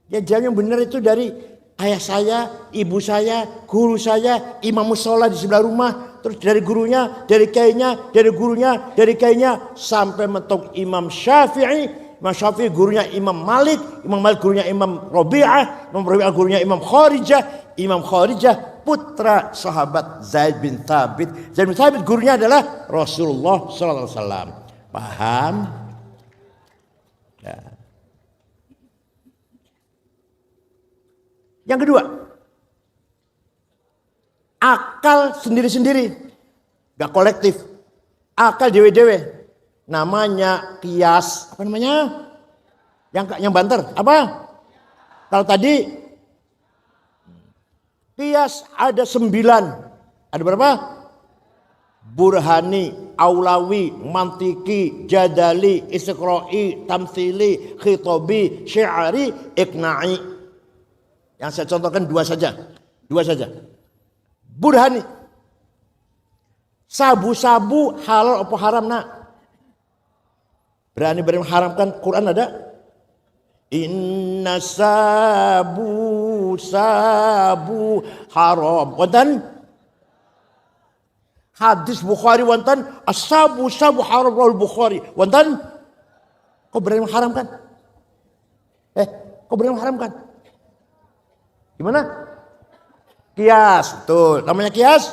Ya yang benar itu dari ayah saya, ibu saya, guru saya, imam musola di sebelah rumah. Terus dari gurunya, dari kayaknya, dari gurunya, dari kayaknya. Sampai mentok Imam Syafi'i. Imam Syafi'i gurunya Imam Malik. Imam Malik gurunya Imam Rabi'ah. Imam Rabi'ah gurunya Imam Kharijah. Imam Kharijah putra sahabat Zaid bin Thabit. Zaid bin Thabit gurunya adalah Rasulullah SAW. Paham? Ya. Yang kedua, akal sendiri-sendiri, gak kolektif. Akal dewe-dewe. Namanya kias. Apa namanya? Yang banter. Apa? Kalau tadi kias ada 9. Ada berapa? Burhani, Aulawi, Mantiki, Jadali, Istiqra'i, Tamthili, Khitabi, Syi'ari, Iqna'i. Yang saya contohkan dua saja. Burhani. Sabu-sabu halal apa haram nak? Berani mengharamkan Quran ada? Inna sabu haram. Wonten hadis Bukhari wonten as-sabu haram rawal Bukhari. Wonten kok berani mengharamkan? Kok berani mengharamkan? Gimana? Kias, betul. Namanya kias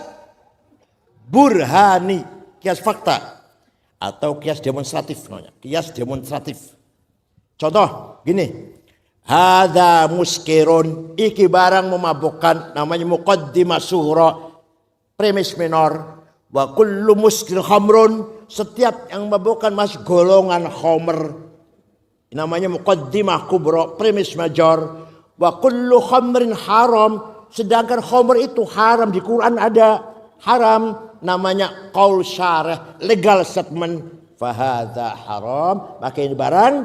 burhani, kias fakta. Atau kias demonstratif namanya. Kias demonstratif. Contoh gini. Hadza muskirun, iki barang memabukkan, namanya muqaddimah sughra, premis minor. Wa kullu muskir khamrun, setiap yang memabukkan masuk golongan khamr. Namanya muqaddimah kubra, premis major. Wa kullu khamrin haram, sedangkan khamr itu haram, di Quran ada haram. Namanya qaul syarih, legal statement. Fahadha haram, maka ini barang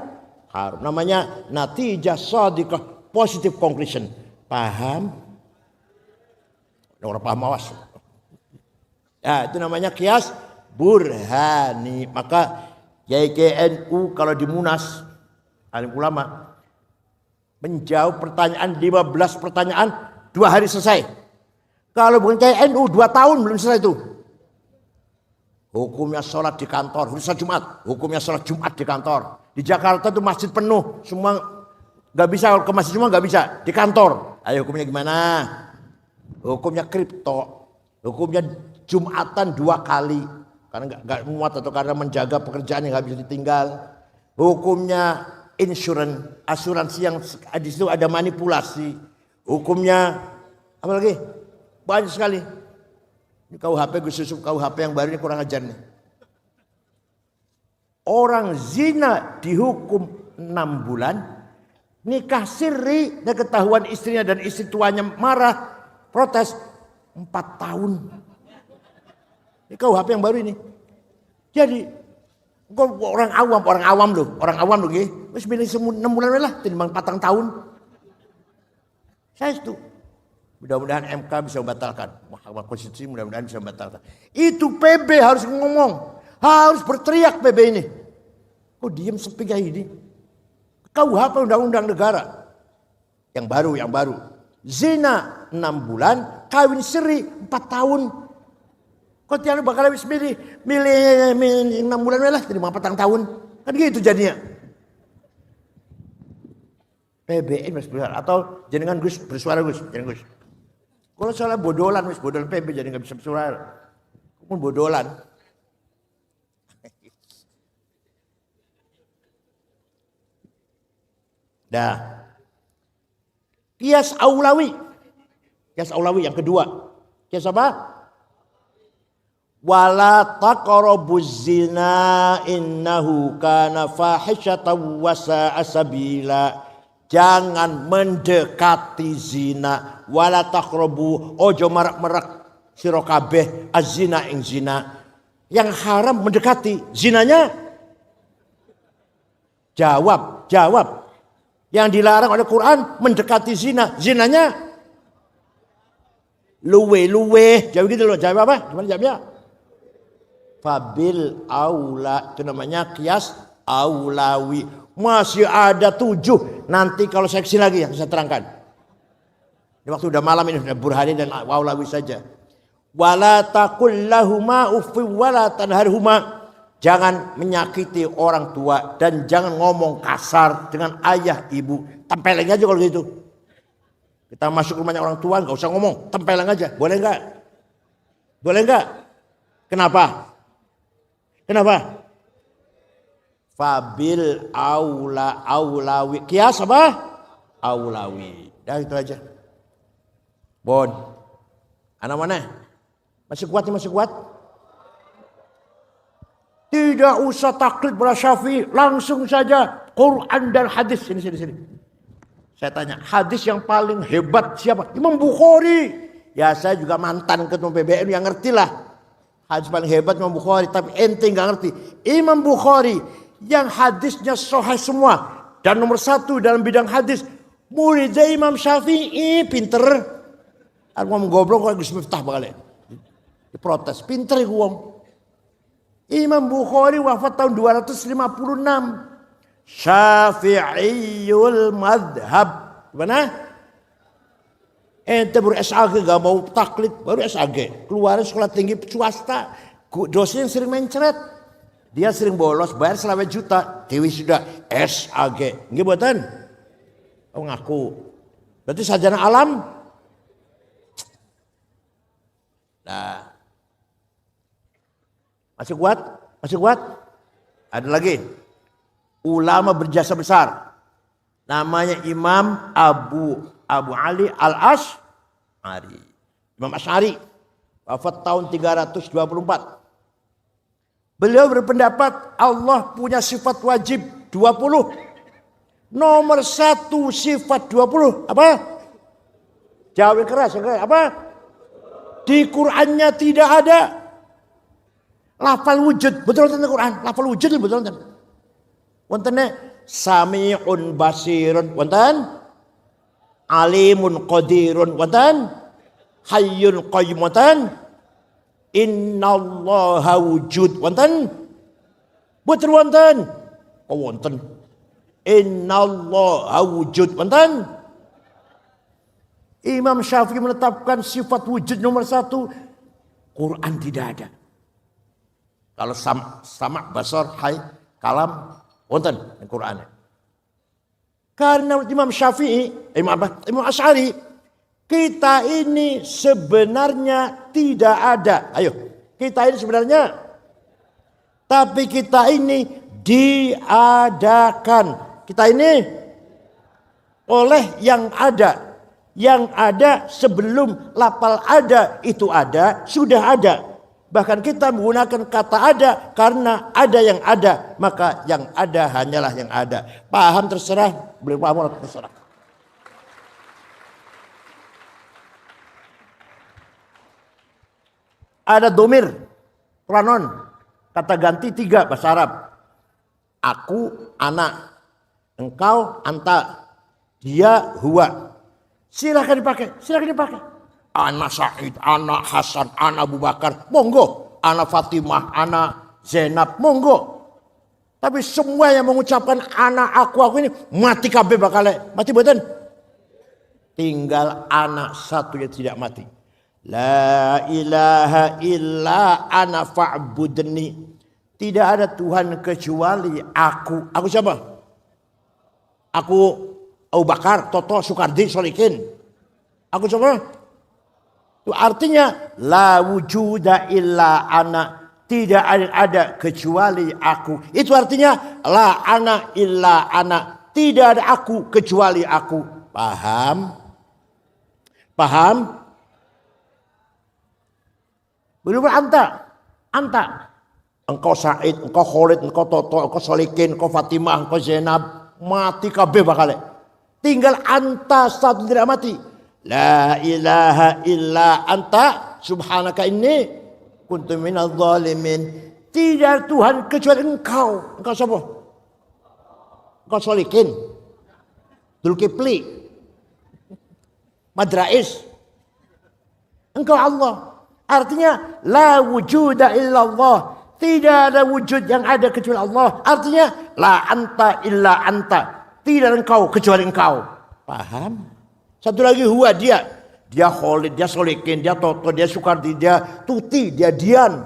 haram. Namanya natijah shadiqah, positive conclusion. Paham? Orang paham awas. Ya, itu namanya kias burhani. Maka YKNU kalau di Munas, alim ulama, menjawab pertanyaan 15 pertanyaan 2 hari selesai. Kalau bukan KNU 2 tahun belum selesai itu. Hukumnya sholat di kantor, khususnya Jumat. Hukumnya sholat Jumat di kantor. Di Jakarta itu masjid penuh, semua nggak bisa ke masjid, semua nggak bisa di kantor. Ayo hukumnya gimana? Hukumnya kripto, hukumnya Jumatan 2 kali karena nggak muat atau karena menjaga pekerjaan yang nggak bisa ditinggal. Hukumnya asuransi yang di situ ada manipulasi. Hukumnya apa lagi? Banyak sekali. Ini KUHP Gus Yusuf, KUHP yang baru ini kurang ajar nih. Orang zina dihukum 6 bulan, nikah siri dan ketahuan istrinya dan istri tuanya marah, protes 4 tahun. Ini KUHP yang baru ini. Jadi orang awam loh, wis milih 6 bulan lah, timbang 4 tahun. Saya itu. Mudah-mudahan MK bisa membatalkan. Mahkamah Konstitusi mudah-mudahan bisa membatalkan. Itu PB harus ngomong. Harus berteriak PB ini. Kok diem sepi kayak gini? KUHP undang-undang negara. Yang baru. Zina 6 bulan, kawin siri 4 tahun. Kok tiada bakal habis milih 6 bulan lah, terima 4 tahun. Kan gitu jadinya. PBN mas bersuara atau jenengan Gus bersuara Gus, jenengan Gus. Kalau salah bodolan, wis bodolan PB jadi nggak bisa bersuara. Pun bodolan. Dah. Kias aulawi. Kias aulawi yang kedua. Kias apa? Wala taqrabuz zina innahu kana fahisyatan wa sa'a sabila. Jangan mendekati zina. Wala taqrabu, ojo marak-marak sira kabeh azina ing zina. Yang haram mendekati zinanya. Jawab. Yang dilarang oleh Quran mendekati zina. Zinanya luwe. Jawab gitu loh. Jawab apa? Gimana jawabnya? Fabil aula. Itu namanya kias aulawi. Masih ada 7. Nanti kalau seksi lagi yang saya terangkan. Ini waktu udah malam ini. Sudah burhani dan aulawi saja. Wala taqul lahuma uffi wala tanharhuma. Jangan menyakiti orang tua dan jangan ngomong kasar dengan ayah ibu. Tempeleng aja kalau gitu. Kita masuk rumahnya orang tua nggak usah ngomong, tempeleng aja. Boleh nggak? Boleh nggak? Kenapa? Fabil aulawi. Kias apa? Aulawi. Dah itu aja. Bon. Anak mana? Masih kuat? Tidak usah taklid pada Syafi'i, langsung saja Quran dan hadis. Sini. Saya tanya, hadis yang paling hebat siapa? Imam Bukhari. Ya saya juga mantan ketua PBN yang ngerti lah. Hadis paling hebat Imam Bukhari, tapi ente nggak ngerti. Imam Bukhari yang hadisnya sahih semua dan nomor 1 dalam bidang hadis. Muridnya Imam Syafi'i pinter. Aku ngomong goblok kok Gus Miftah bakal diprotes. Pinter iku wong. Imam Bukhari wafat tahun 256. Syafi'iyul madhab. Gimana? Ente baru SAG gak mau taklid. Baru SAG. Keluarin sekolah tinggi swasta. Dosen sering mencret. Dia sering bolos. Bayar selama juta. Dewi sudah SAG. Nggih mboten? Oh ngaku. Berarti sarjana alam. Nah. Masih kuat? Ada lagi. Ulama berjasa besar. Namanya Imam Abu Ali Al-Asy'ari. Imam Asy'ari. Wafat tahun 324. Beliau berpendapat Allah punya sifat wajib 20. Nomor 1 sifat 20. Apa? Jawab keras. Apa? Di Qur'annya tidak ada. Lafal wujud, betul tentang Quran. Lafal wujud betul tentang. Wontene sami'un basirun, wonten alimun qadirun, wonten hayyun qayyum, wonten innallaha wujud, wonten betul wonten. Oh wonten. Innallaha wujud, wonten. Imam Syafi'i menetapkan sifat wujud nomor 1. Quran tidak ada. Kalau sama basar, hai, kalam, wonten di Quran. Karena Imam Syafi'i, Imam Asy'ari, kita ini sebenarnya tidak ada. Ayo, kita ini sebenarnya, tapi kita ini diadakan. Kita ini oleh yang ada. Yang ada sebelum lafal ada itu ada, sudah ada. Bahkan kita menggunakan kata ada karena ada yang ada. Maka yang ada hanyalah yang ada. Paham terserah. Belum paham terserah. Ada domir. Pronon. Kata ganti 3 bahasa Arab. Aku, anak. Engkau, anta. Dia, huwa. Silahkan dipakai. Anak Said, anak Hasan, anak Abu Bakar, monggo. Anak Fatimah, anak Zainab, monggo. Tapi semua yang mengucapkan anak aku ini mati kabeh bakal. Mati mboten? Tinggal anak 1 yang tidak mati. La ilaha illa ana fa'budni. Tidak ada Tuhan kecuali aku. Aku siapa? Aku Abu Bakar, Toto, Sukardi, Solikin. Aku siapa? Itu artinya la wujuda illa ana. Tidak ada kecuali aku. Itu artinya la ana illa ana. Tidak ada aku kecuali aku. Paham? Paham? Belum anta. Engkau Said, engkau Khalid, engkau Toto, engkau Solikin, engkau Fatimah, engkau Zainab. Mati kabeh bakal. Tinggal anta satu tidak mati. La ilaha illa anta subhanaka inni kuntu minadz zalimin. Tidak Tuhan kecuali engkau. Engkau siapa? Engkau Solikin, Dzulkifli, Madrais. Engkau Allah. Artinya la wujuda illallah. Tidak ada wujud yang ada kecuali Allah. Artinya la anta illa anta. Tidak engkau kecuali engkau. Paham? Satu lagi huwa dia. Dia Khalid, dia Solikin, dia Toto, dia Sukardi, dia Tuti, dia Dian.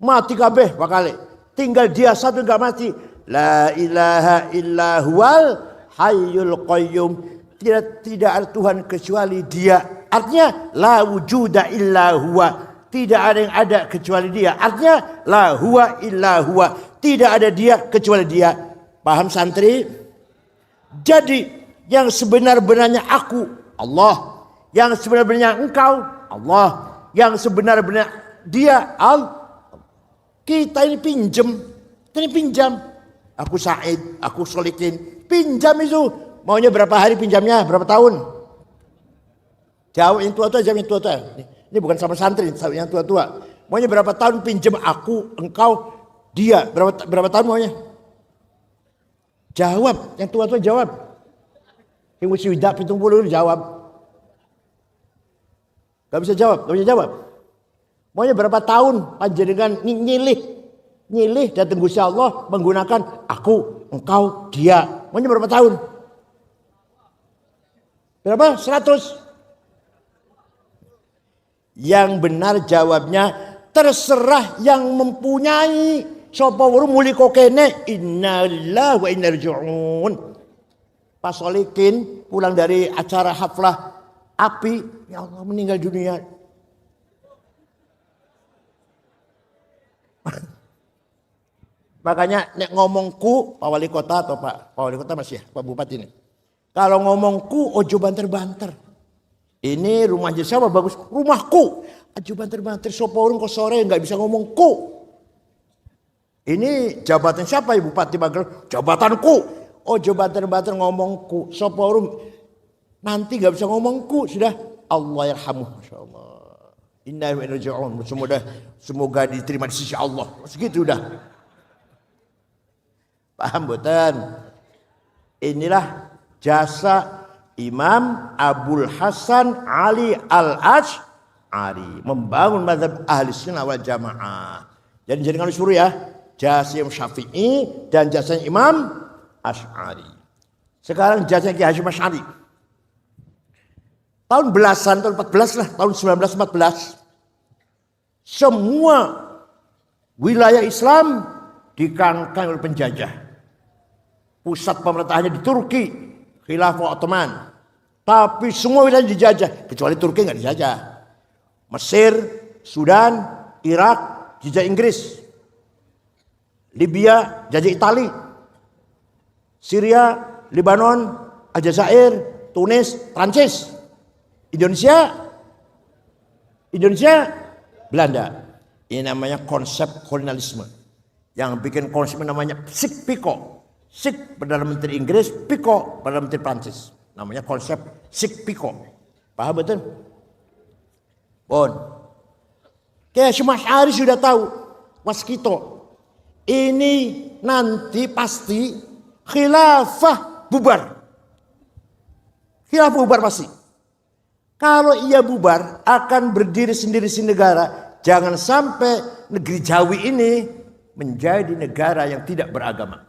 Mati kabeh bakal. Tinggal dia satu enggak mati. La ilaha illa huwal hayyul qayyum. Tidak ada Tuhan kecuali dia. Artinya la wujuda illa huwa. Tidak ada yang ada kecuali dia. Artinya la huwa illa huwa. Tidak ada dia kecuali dia. Paham santri? Jadi yang sebenar-benarnya aku Allah. Yang sebenarnya engkau Allah. Yang sebenarnya dia Allah. Kita ini pinjam. Kita ini pinjam. Aku Said, aku Solikin. Pinjam itu. Maunya berapa hari pinjamnya? Berapa tahun? Jauh yang tua-tua, jawab yang tua-tua. Ini bukan sama santri, yang tua-tua. Maunya berapa tahun pinjam aku, engkau, dia. Berapa tahun maunya? Jawab. Yang tua-tua jawab. Yang mesti widak 70 jawab. Gak bisa jawab, gak bisa jawab. Maunya berapa tahun panjenengan nyilih datang Gusti Allah menggunakan aku, engkau, dia. Maunya berapa tahun? Berapa? 100. Yang benar jawabnya terserah yang mempunyai. Sapa weruh muli kokene innalillahi wa inna ilaihi raji'un. Pas Solikin pulang dari acara haflah api, ya Allah meninggal dunia. Makanya nek ngomongku Pak Wali Kota atau Pak Wali Kota masih ya, Pak Bupati ini. Kalau ngomongku ojo banter-banter. Ini rumahnya siapa bagus? Rumahku. Ojo banter-banter sapa urung kok sore enggak bisa ngomongku. Ini jabatan siapa Ibu Bupati Magelang? Jabatanku. Ojo banter-banter ngomongku. Sapa urung nanti gak bisa ngomongku. Sudah Allah yarhamuh. Masyaallah. Inna wa inna raji'un. Semoga diterima di sisi Allah. Segitu udah. Paham boten? Inilah jasa Imam Abul Hasan Ali Al-Asy'ari membangun mazhab ahli sunnah wal jamaah. Jadi kalau disuruh ya, jasa Imam Syafi'i dan jasa Imam Asy'ari. Sekarang jasa Kiai Hasyim Asy'ari. Tahun belasan, tahun 14 lah, tahun 1914. Semua wilayah Islam dikangkang oleh penjajah. Pusat pemerintahannya di Turki, Khilafah Ottoman. Tapi semua wilayah dijajah, kecuali Turki nggak dijajah. Mesir, Sudan, Irak, dijajah Inggris. Libya, jajah Itali. Syria, Lebanon, Aljazair, Tunis, Prancis. Indonesia, Belanda. Ini namanya konsep kolonialisme. Yang bikin konsep namanya Sik-Piko. Sik Perdana Menteri Inggris, Piko Perdana Menteri Prancis. Namanya konsep Sik-Piko. Paham betul? Bon. Kiai Hasyim Asy'ari sudah tahu. Waskito. Ini nanti pasti khilafah bubar. Khilafah bubar pasti. Kalau ia bubar akan berdiri sendiri negara. Jangan sampai negeri Jawi ini menjadi negara yang tidak beragama.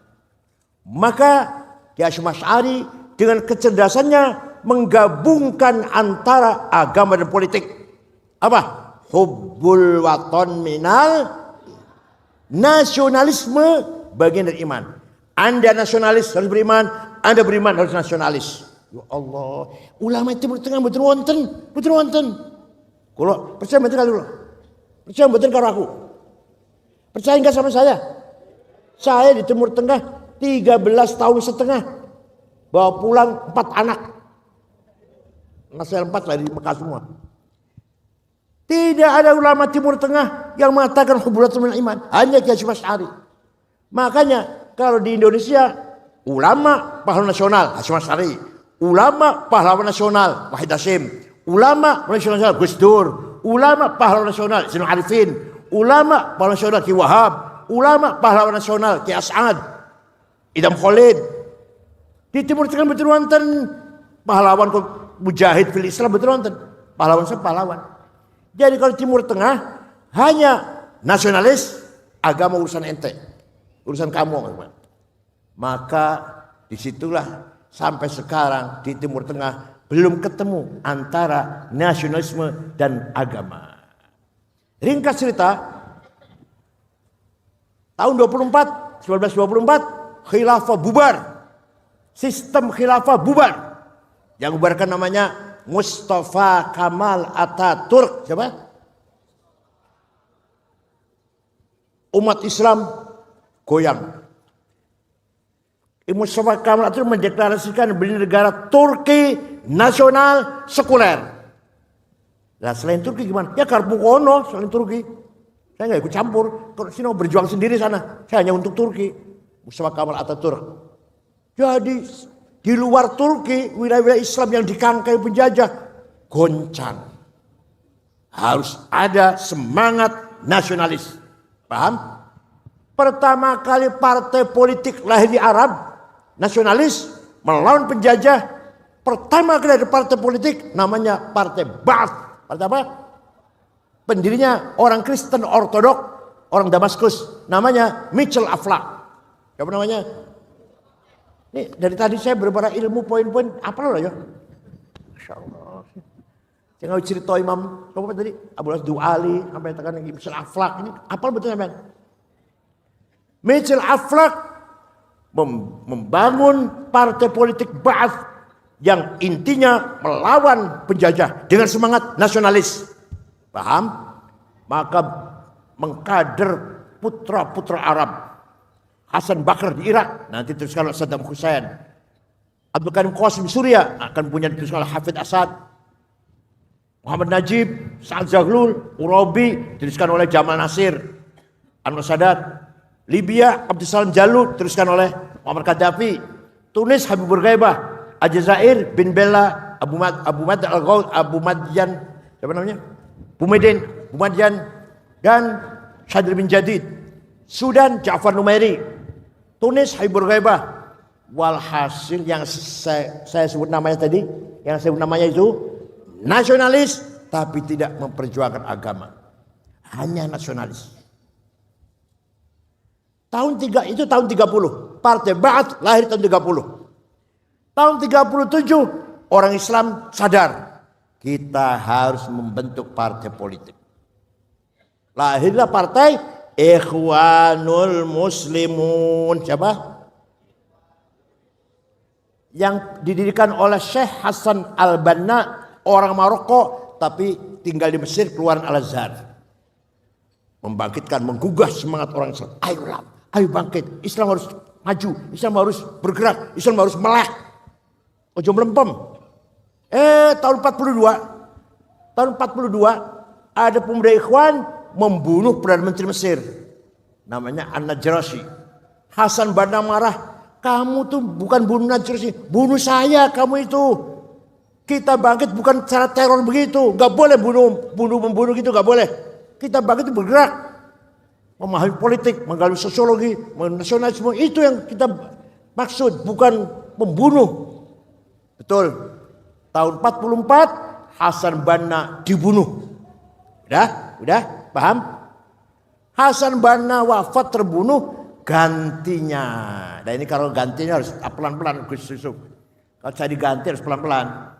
Maka Kiai Hasyim Asy'ari dengan kecerdasannya menggabungkan antara agama dan politik. Apa? Hubbul waton minal nasionalisme bagian dari iman. Anda nasionalis harus beriman, Anda beriman harus nasionalis. Ya Allah, ulama itu betul wonten. Kalau percaya betul kali dulu. Percaya betul karo aku. Percaya enggak sama saya? Saya di Timur Tengah 13 tahun setengah. Bawa pulang 4 anak. Nasel 4 dari Mekah semua. Tidak ada ulama Timur Tengah yang mengatakan hubulatul minal iman. Hanya Kiai Hasyim Asy'ari. Makanya kalau di Indonesia ulama pahlawan nasional Hasyim Asy'ari, ulama pahlawan nasional Wahid Hasyim, ulama pahlawan nasional Gus Dur, ulama pahlawan nasional Zainul Arifin, ulama pahlawan nasional Ki Wahab, ulama pahlawan nasional Ki As'ad, Idam Khalid. Di Timur Tengah betul wonten pahlawan mujahid fil Islam betul wonten. Pahlawan saya pahlawan. Jadi kalau Timur Tengah hanya nasionalis, agama urusan ente, urusan kamu. Maka disitulah sampai sekarang di Timur Tengah belum ketemu antara nasionalisme dan agama. Ringkas cerita, tahun 1924 khilafah bubar, sistem khilafah bubar. Yang bubarkan namanya Mustafa Kamal Ataturk. Siapa? Umat Islam goyang. Mustafa Kamal Ataturk mendeklarasikan berdiri negara Turki nasional sekuler. Nah selain Turki gimana? Ya karpu kono selain Turki. Saya nggak ikut campur. Kalau sini berjuang sendiri sana. Saya hanya untuk Turki. Mustafa Kamal Ataturk. Jadi di luar Turki, wilayah-wilayah Islam yang dikangkai penjajah goncang. Harus ada semangat nasionalis. Paham? Pertama kali partai politik lahir di Arab, nasionalis, melawan penjajah. Pertama kali ada partai politik namanya Partai Ba'ath. Partai apa? Pendirinya orang Kristen Ortodok, orang Damaskus. Namanya Mitchell Aflaq. Siapa namanya? Ini dari tadi saya berbara ilmu poin-poin apa loh ya? Masya Allah. Jangan cerita Imam apa tadi? Abu Abdul Ali sampai tekan lagi Mitchell Aflaq ini apa betul sampean? Mitchell Aflaq membangun partai politik Ba'ath yang intinya melawan penjajah dengan semangat nasionalis. Paham? Maka mengkader putra-putra Arab. Hasan Bakar di Irak, nanti teruskan oleh Saddam Hussein. Abdul Karim Qasim Suria akan punya diteruskan oleh Hafid Asad. Muhammad Najib, Sa'ad Zaghloul, Urabi diteruskan oleh Jamal Nasir. Anwar Sadat. Libya, Abdul Salam Jalud teruskan oleh Muammar Gaddafi. Tunis, Habib Bourguiba. Aljazair, Bin Bella, Abu Madyan, siapa namanya? Bumedian, dan Sadr bin Jadid. Sudan, Ja'far Numairi. Tunis, Habib Bourguiba. Walhasil yang saya sebut namanya tadi, yang saya sebut namanya itu nasionalis tapi tidak memperjuangkan agama. Hanya nasionalis. Tahun 30, Partai Ba'ath lahir tahun 30. Tahun 37 orang Islam sadar kita harus membentuk partai politik. Lahirlah partai Ikhwanul Muslimun. Siapa? Yang didirikan oleh Syekh Hasan Al-Banna, orang Maroko tapi tinggal di Mesir, keluaran Al-Azhar. Membangkitkan, menggugah semangat orang Islam. Ayo bangkit, Islam harus maju, Islam harus bergerak, Islam harus melek. Ojo melempem. Tahun 42 ada pemuda Ikhwan membunuh Perdana Menteri Mesir. Namanya An-Najrasyi. Hasan Banna marah. Kamu tuh bukan bunuh Najrasyi, bunuh saya kamu itu. Kita bangkit bukan cara teror begitu. Gak boleh membunuh gitu, gak boleh. Kita bangkit bergerak. Memahami politik, menggali sosiologi, nasionalisme. Itu yang kita maksud, bukan membunuh. Betul. Tahun 44 Hasan Banna dibunuh. Udah? Paham? Hasan Banna wafat terbunuh, gantinya. Nah ini kalau gantinya harus pelan-pelan Gus Yusuf. Kalau saya diganti harus pelan-pelan.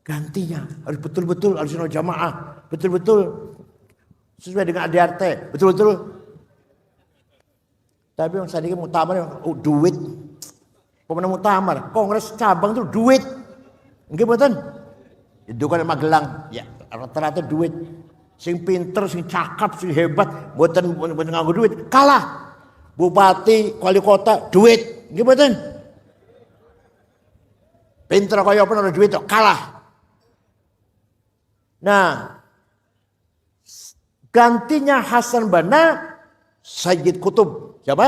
Gantinya harus betul-betul harus jamaah, betul-betul sesuai dengan ADRT, betul-betul. Tapi yang saya muktamar duit. Pemenang muktamar, kongres cabang itu duit. Nggih mboten? Itu kan Magelang, ya rata-rata duit. Sing pinter, sing cakap, sing hebat, mboten nganggo duit, kalah. Bupati, wali kota, duit, nggih mboten. Pinter kaya apa ora duit kok kalah. Nah, gantinya Hasan Banna Sayyid Qutb. Siapa?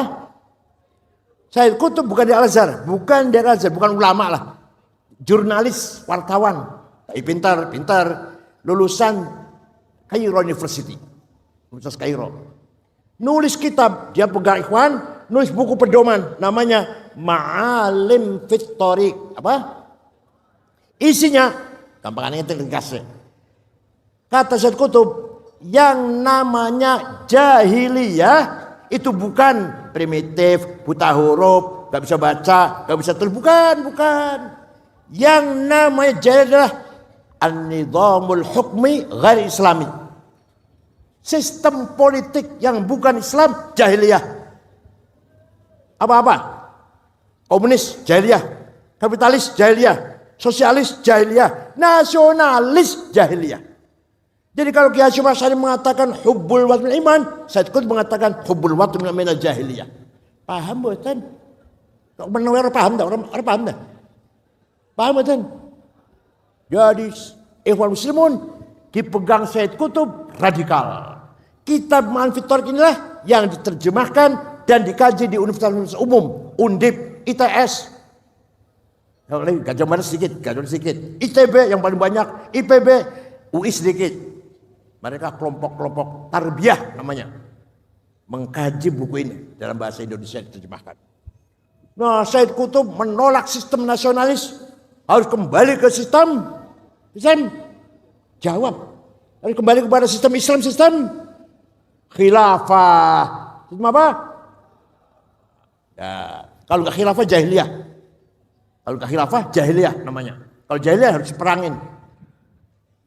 Sayyid Qutb bukan di Al-Azhar, bukan ulama lah. Jurnalis, wartawan. Tapi pintar, lulusan Cairo University. Universitas Cairo. Nulis kitab, dia pegang ikhwan, nulis buku pedoman namanya Ma'alim fit Thoriq. Apa? Isinya gampangannya itu ringkasnya. Kata Sayyid Qutb, yang namanya jahiliyah itu bukan primitif, buta huruf, gak bisa baca, gak bisa tulis, bukan. Yang namanya jahiliyah adalah an-nizamul hukmi ghair islami. Sistem politik yang bukan Islam jahiliyah. Apa-apa? Komunis jahiliyah, kapitalis jahiliyah, sosialis jahiliyah, nasionalis jahiliyah. Jadi kalau Kiai Hasyim Asy'ari mengatakan hubbul watn minal iman, Sayyid Qutb mengatakan hubbul watn minal jahiliyah. Paham mboten? Kok menawar paham dah? Orang paham dah? Paham mboten? Jadi ikhwan muslimun dipegang Sayyid Qutb radikal. Kitab Ma'alim fit Thoriq inilah yang diterjemahkan dan dikaji di Universitas Umum, Undip, ITS. Gajah Mada sedikit, ITB yang paling banyak, IPB, UI sedikit. Mereka kelompok-kelompok tarbiyah namanya. Mengkaji buku ini dalam bahasa Indonesia diterjemahkan. Nah, Sayyid Qutb menolak sistem nasionalis. Harus kembali ke sistem jawab. Harus kembali kepada sistem Islam, sistem khilafah. Sistem apa? Ya, kalau nggak khilafah jahiliyah. Kalau nggak khilafah jahiliyah namanya. Kalau jahiliyah harus perangin.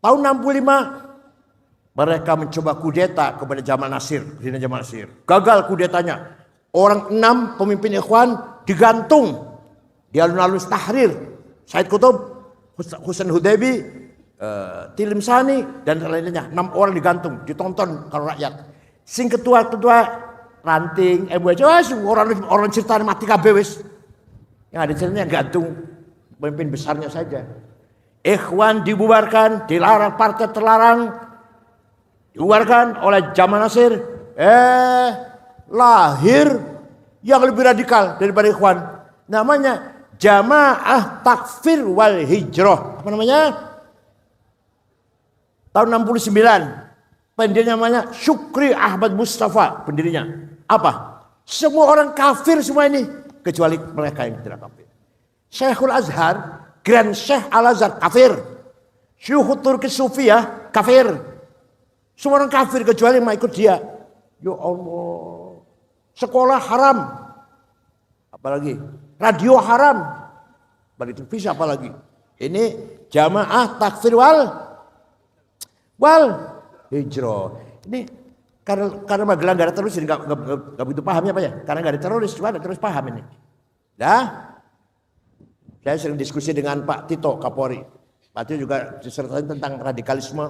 Tahun 65 mereka mencoba kudeta kepada Jamal Nasir, Presiden Jamal Nasir. Gagal kudetanya. Orang 6 pemimpin ikhwan digantung di alun-alun Tahrir. Sayyid Qutb, Husain Hudaybi, Tilim Sani dan lainnya. 6 orang digantung, ditonton kalau rakyat. Sing ketua-ketua ranting, orang cerita mati kabeh wis. Yang ada ceritanya gantung pemimpin besarnya saja. Ikhwan dibubarkan, dilarang, partai terlarang, dibubarkan oleh Jamal Nasir. Lahir yang lebih radikal daripada ikhwan. Namanya Jamaah Takfir wal Hijrah. Apa namanya? Tahun 69. Pendirinya namanya Syukri Ahmad Mustafa. Pendirinya. Apa? Semua orang kafir semua ini. Kecuali mereka yang tidak kafir. Syekhul Azhar, Grand Syekh Al-Azhar kafir. Syuhut Turki Sufiyah kafir. Semua orang kafir kecuali yang ikut dia. Ya Allah. Sekolah haram. Apalagi radio haram. Bagi televisi apalagi. Ini Jamaah Takfir wal Hijrah. Ini karena Magelang gak ada teroris, gak begitu pahamnya apa ya? Karena gak ada teroris, cuma ada terus paham ini. Saya sering diskusi dengan Pak Tito Kapolri. Pak Tito juga disertai tentang radikalisme,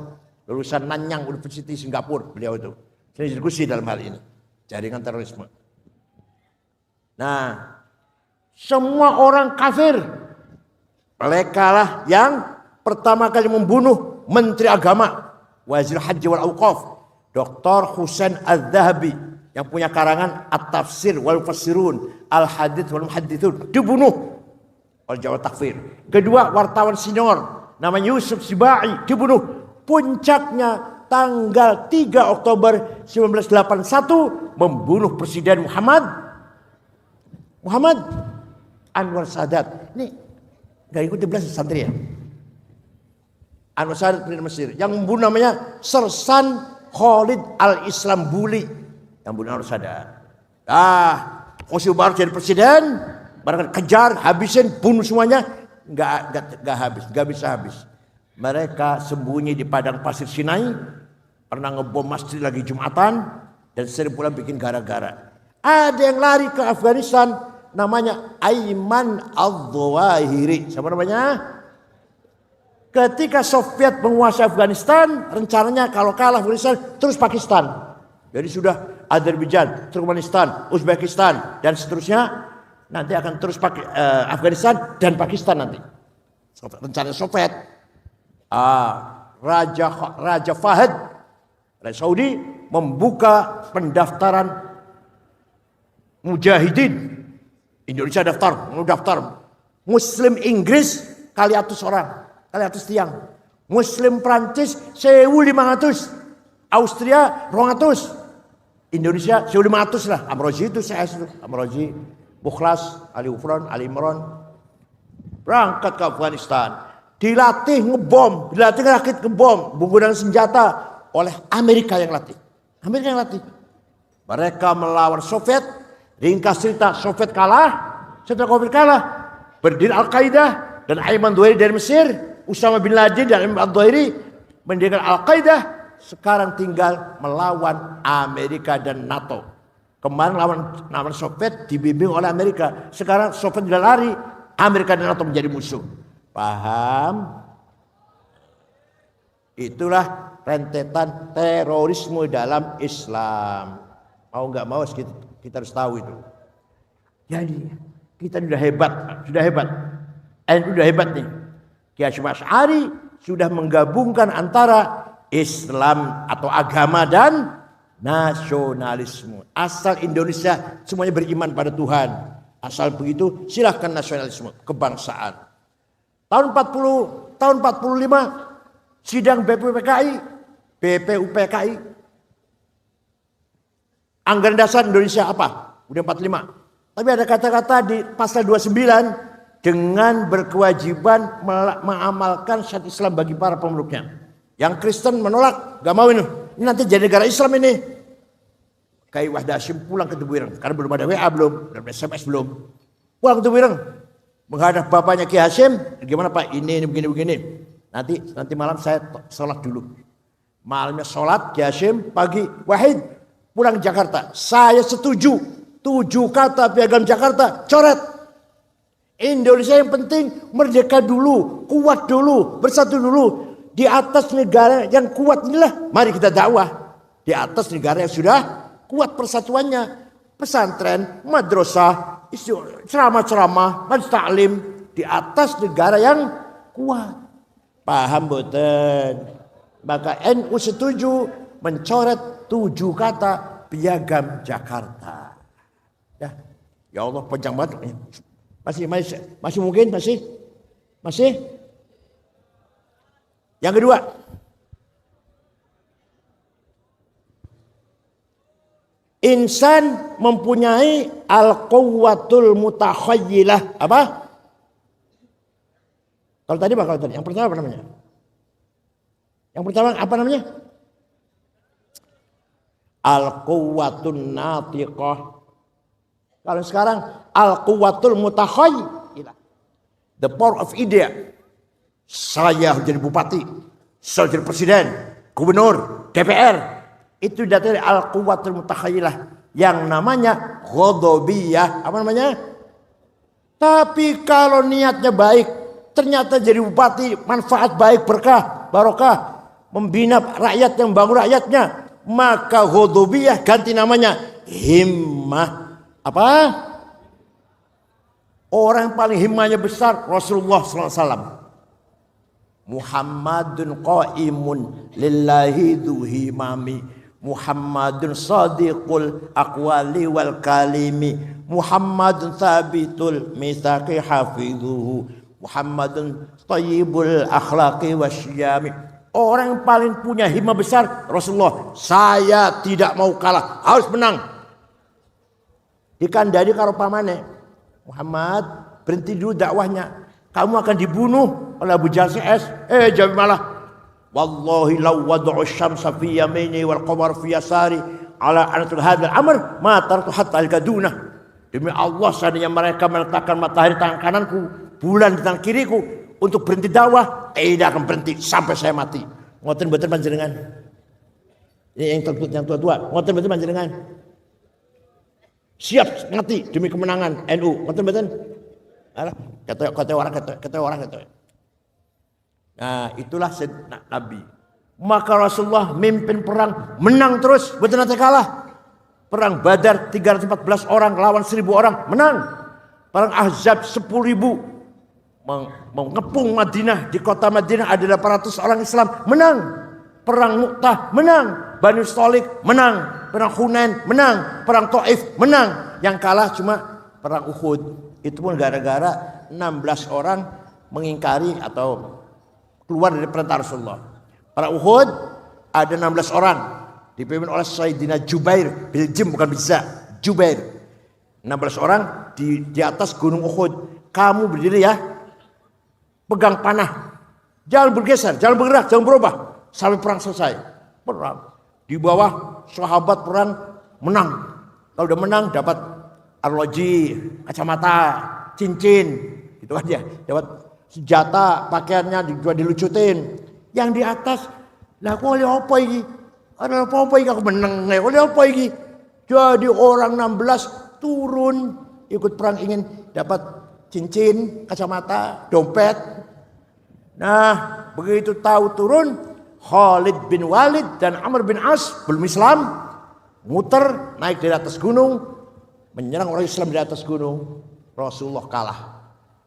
lulusan Nanyang University Singapura beliau itu. Saya diskusi dalam hal ini, jaringan terorisme. Nah, semua orang kafir, mereka lah yang pertama kali membunuh Menteri Agama, Wazir Haji wal Auqaf, Dr. Husain Al-Dhahabi yang punya karangan At-Tafsir wal Fasirun, Al-Hadits wal Muhadditsun, dibunuh oleh Jawa Takfir. Kedua, wartawan senior namanya Yusuf Sibai dibunuh. Puncaknya tanggal 3 Oktober 1981 membunuh Presiden Muhammad Anwar Sadat. Ini gak ikut 11 santri ya? Anwar Sadat Presiden Mesir. Yang membunuh namanya Sersan Khalid Al-Islam Buli yang bunuh Anwar Sadat. Hosni Mubarak jadi presiden, mereka kejar, habisin, bunuh semuanya, nggak bisa habis. Mereka sembunyi di padang pasir Sinai, pernah ngebom masjid lagi Jumatan, dan sering pula bikin gara-gara. Ada yang lari ke Afghanistan, namanya Aiman Al-Zawahiri. Siapa namanya? Ketika Soviet menguasai Afghanistan, rencananya kalau kalah Afghanistan terus Pakistan. Jadi sudah Azerbaijan, Turkmenistan, Uzbekistan dan seterusnya nanti akan terus Afghanistan dan Pakistan nanti. Rencana Soviet. Raja Fahd Raja Saudi membuka pendaftaran mujahidin. Indonesia daftar. Muslim Inggris kali 100 orang, kali 100 tiang. Muslim Prancis 1.500, Austria 200, Indonesia 1.500 lah. Amrozi itu CS itu, Amrozi, Mukhlas, Ali Ufron, Ali Imron berangkat ke Afghanistan, dilatih rakit ngebom menggunakan senjata oleh Amerika yang latih. Mereka melawan Soviet. Ringkas cerita, Soviet kalah. Setelah Soviet kalah, berdiri Al-Qaeda dan Ayman Zawahiri dari Mesir, Usama bin Laden dan Ayman Zawahiri mendirikan Al-Qaeda. Sekarang tinggal melawan Amerika dan NATO. Kemarin lawan Soviet dibimbing oleh Amerika. Sekarang Soviet sudah lari, Amerika dan NATO menjadi musuh. Paham? Itulah rentetan terorisme dalam Islam. Mau nggak mau kita harus tahu itu. Jadi kita sudah hebat. NU sudah hebat nih. Kiai Hasyim Asy'ari sudah menggabungkan antara Islam atau agama dan nasionalisme. Asal Indonesia semuanya beriman pada Tuhan. Asal begitu silahkan nasionalisme, kebangsaan. Tahun 45 sidang BPUPKI. Anggaran dasar Indonesia apa? Udah 45. Tapi ada kata-kata di pasal 29 dengan berkewajiban mengamalkan syariat Islam bagi para pemeluknya. Yang Kristen menolak, gak mau ini nanti jadi negara Islam ini. Kiai Wahdah Hasyim pulang ke Tebuireng karena belum ada WA belum, belum SMS belum. Pulang ke Tebuireng menghadap bapaknya Kiai Hasyim, gimana Pak? Ini begini. Nanti malam saya sholat dulu. Malamnya sholat Kiai Hasyim, pagi Wahid pulang ke Jakarta. Saya setuju 7 kata Piagam Jakarta coret. Indonesia yang penting merdeka dulu, kuat dulu, bersatu dulu. Di atas negara yang kuat inilah mari kita dakwah. Di atas negara yang sudah kuat persatuannya. Pesantren, madrasah, ceramah-ceramah, majelis taklim. Di atas negara yang kuat. Paham boten? Maka NU setuju mencoret 7 kata Piagam Jakarta. Ya Allah panjang banget. Masih mungkin? Masih? Yang kedua, insan mempunyai al-quwwatul mutakhayyilah. Apa? Kalau tadi yang pertama apa namanya? Yang pertama apa namanya? Al-quwwatun natiqah. Kalau sekarang al-quwwatul mutakhayyilah. The power of idea. Saya jadi bupati, saya jadi presiden, gubernur, DPR. Itu dari al-quwwatul mutakhayyilah yang namanya ghadabiyah. Apa namanya? Tapi kalau niatnya baik, ternyata jadi bupati, manfaat baik, berkah, barokah, membina rakyat yang bangun rakyatnya, maka ghadabiyah ganti namanya himmah. Apa? Orang yang paling himmahnya besar Rasulullah SAW. Muhammadun qaimun lillahi duhimami, Muhammadun sadiqul aqwali wal kalimi, Muhammadun thabitul mitsaqi hafidhuhu, Muhammadun thayyibul akhlaqi wasyami. Orang yang paling punya himmah besar Rasulullah. Saya tidak mau kalah, harus menang. Dikandani karo pamane, Muhammad berhenti dulu dakwahnya, kamu akan dibunuh oleh Abu Jahal CS. Jawab malah, wallahi law wad'u syamsa fi yamini wal qamar fi yasari ala anatul hadzal amr ma tartu hatta al-kaduna. Demi Allah, seandainya mereka meletakkan matahari tangan kananku, bulan di tangan kiriku untuk berhenti dakwah, tidak akan berhenti sampai saya mati. Ngoten mboten panjenengan? Ini yang tua-tua, ngoten mboten panjenengan? Siap mati demi kemenangan NU, ngoten mboten? Kata orang. Nah, itulah Nabi. Maka Rasulullah mimpin perang, menang terus, betul nanti kalah. Perang Badar 314 orang lawan 1000 orang, menang. Perang Ahzab 10.000 mengepung Madinah, di kota Madinah ada 800 orang Islam, menang. Perang Mu'tah, menang. Bani Stolik, menang. Perang Hunain, menang. Perang Taif, menang. Yang kalah cuma perang Uhud. Itu pun gara-gara 16 orang mengingkari atau keluar dari perintah Rasulullah. Perang Uhud ada 16 orang dipimpin oleh Sayyidina Jubair, Biljim bukan bisa, Jubair. 16 orang di atas gunung Uhud. Kamu berdiri ya, pegang panah, jangan bergeser, jangan bergerak, jangan berubah sampai perang selesai. Perang di bawah, sahabat perang menang. Kalau udah menang dapat arloji, kacamata, cincin, gitu aja. Dapat senjata, pakaiannya juga dilucutin. Yang di atas, lah kok oleh apa ini? Ada apa ini aku menang, oleh apa ini? Jadi orang 16 turun ikut perang ingin dapat cincin, kacamata, dompet. Nah, begitu tahu turun, Khalid bin Walid dan Amr bin As belum Islam, muter naik dari atas gunung, menyerang orang Islam di atas gunung. Rasulullah kalah.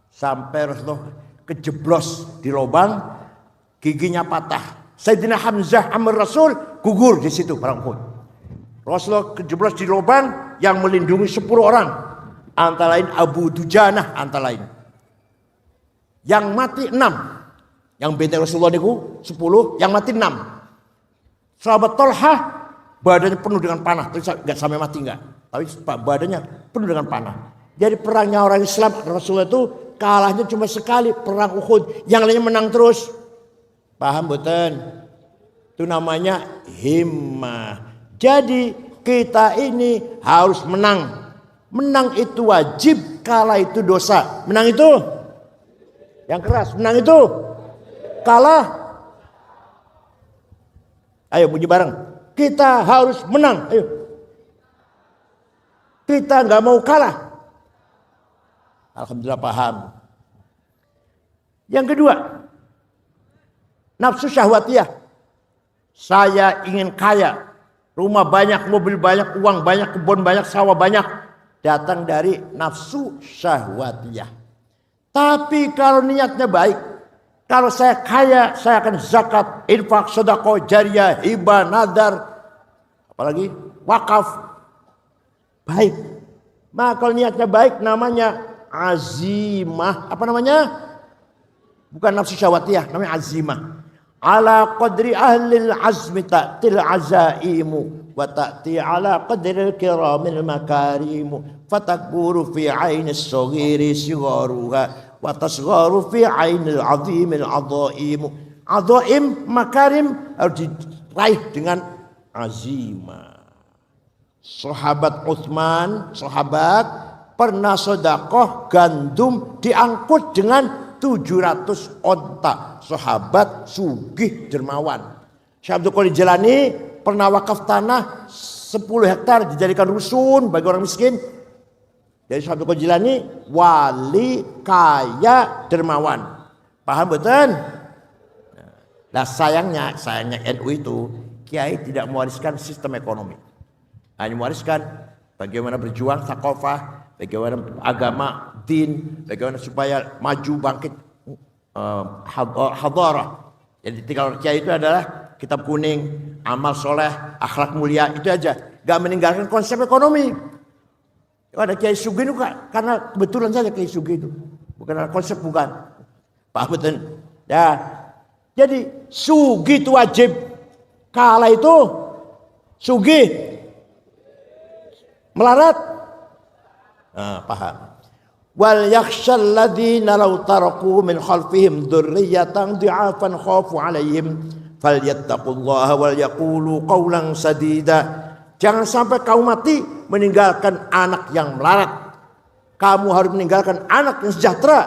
Sampai Rasulullah kejeblos di lubang, giginya patah. Sayyidina Hamzah Amr Rasul gugur di situ perang Uhud. Rasulullah kejeblos di lubang yang melindungi 10 orang. Antara lain Abu Dujanah antara lain. Yang mati 6. Yang benteng Rasulullah niku 10, yang mati 6. Sahabat Thalhah badannya penuh dengan panah, terus enggak sampai mati enggak. Tapi badannya penuh dengan panah. Jadi perangnya orang Islam Rasulullah itu kalahnya cuma sekali perang Uhud, yang lainnya menang terus. Paham betul? Itu namanya himmah. Jadi kita ini harus menang. Menang itu wajib, kalah itu dosa. Menang itu yang keras, menang itu kalah. Ayo bunyi bareng. Kita harus menang. Ayo. Kita nggak mau kalah. Alhamdulillah paham. Yang kedua, nafsu syahwatiyah. Saya ingin kaya, rumah banyak, mobil banyak, uang banyak, kebun banyak, sawah banyak. Datang dari nafsu syahwatiyah. Tapi kalau niatnya baik, kalau saya kaya, saya akan zakat, infak, sedekah, jariyah, hibah, nadar, apalagi wakaf. Baik. Maka kalau niatnya baik namanya azimah. Apa namanya? Bukan nafsu syahwatiyah, namanya azimah. Ala qadri ahlil azmi ta'til azaimu wa ta'ti ala qadril kiramil makarimu fatakburu fi ainis saghiri sigharuha wa tasgharu fi ainil azimil adhaimu. Adhaim makarim harus diraih dengan azimah. Sahabat Utsman, sahabat pernah sedekah gandum diangkut dengan 700 onta. Sahabat sugih dermawan. Syekh Abdul Qadir Jilani pernah wakaf tanah 10 hektar dijadikan rusun bagi orang miskin. Jadi Syekh Abdul Qadir Jilani wali kaya dermawan. Paham betul? Nah sayangnya NU itu kiai tidak mewariskan sistem ekonomi. Hanya mewariskan bagaimana berjuang thaqafah, bagaimana agama, din, bagaimana supaya maju bangkit hadarah. Jadi tinggal kiai itu adalah kitab kuning, amal soleh, akhlak mulia, itu aja. Gak meninggalkan konsep ekonomi. Ada kiai sugih itu karena kebetulan saja kiai sugih itu, bukan konsep, bukan. Paham betul? Ya. Jadi sugih itu wajib. Kalah itu sugih. Melarat. Nah, paham. Wal yakhshal ladzina law taraku min khalfihim dzurriyyatan dhi'afan khafu 'alaihim falyattaqullaha wal yaqulu qawlan sadida. Jangan sampai kamu mati meninggalkan anak yang melarat. Kamu harus meninggalkan anak yang sejahtera,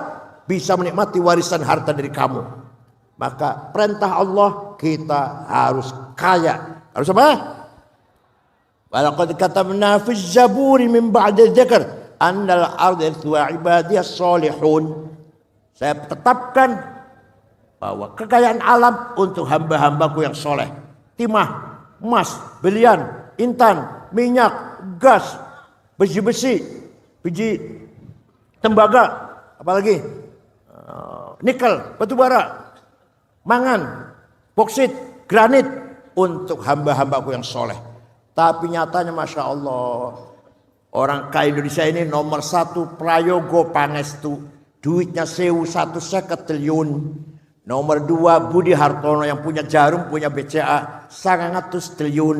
bisa menikmati warisan harta dari kamu. Maka perintah Allah kita harus kaya. Harus apa? Walaqad katabna fi zaburi min ba'di dzikr annal arda wa ibadiyas salihun. Saya tetapkan bahwa kekayaan alam untuk hamba-hambaku yang soleh. Timah, emas, belian, intan, minyak, gas, besi-besi, biji tembaga, apalagi nikel, batu bara, mangan, boksit, granit untuk hamba-hambaku yang soleh. Tapi nyatanya Masya Allah, orang kaya Indonesia ini nomor 1 Prayogo Pangestu, duitnya 1.150 triliun. Nomor 2 Budi Hartono yang punya Jarum, punya BCA 900 triliun.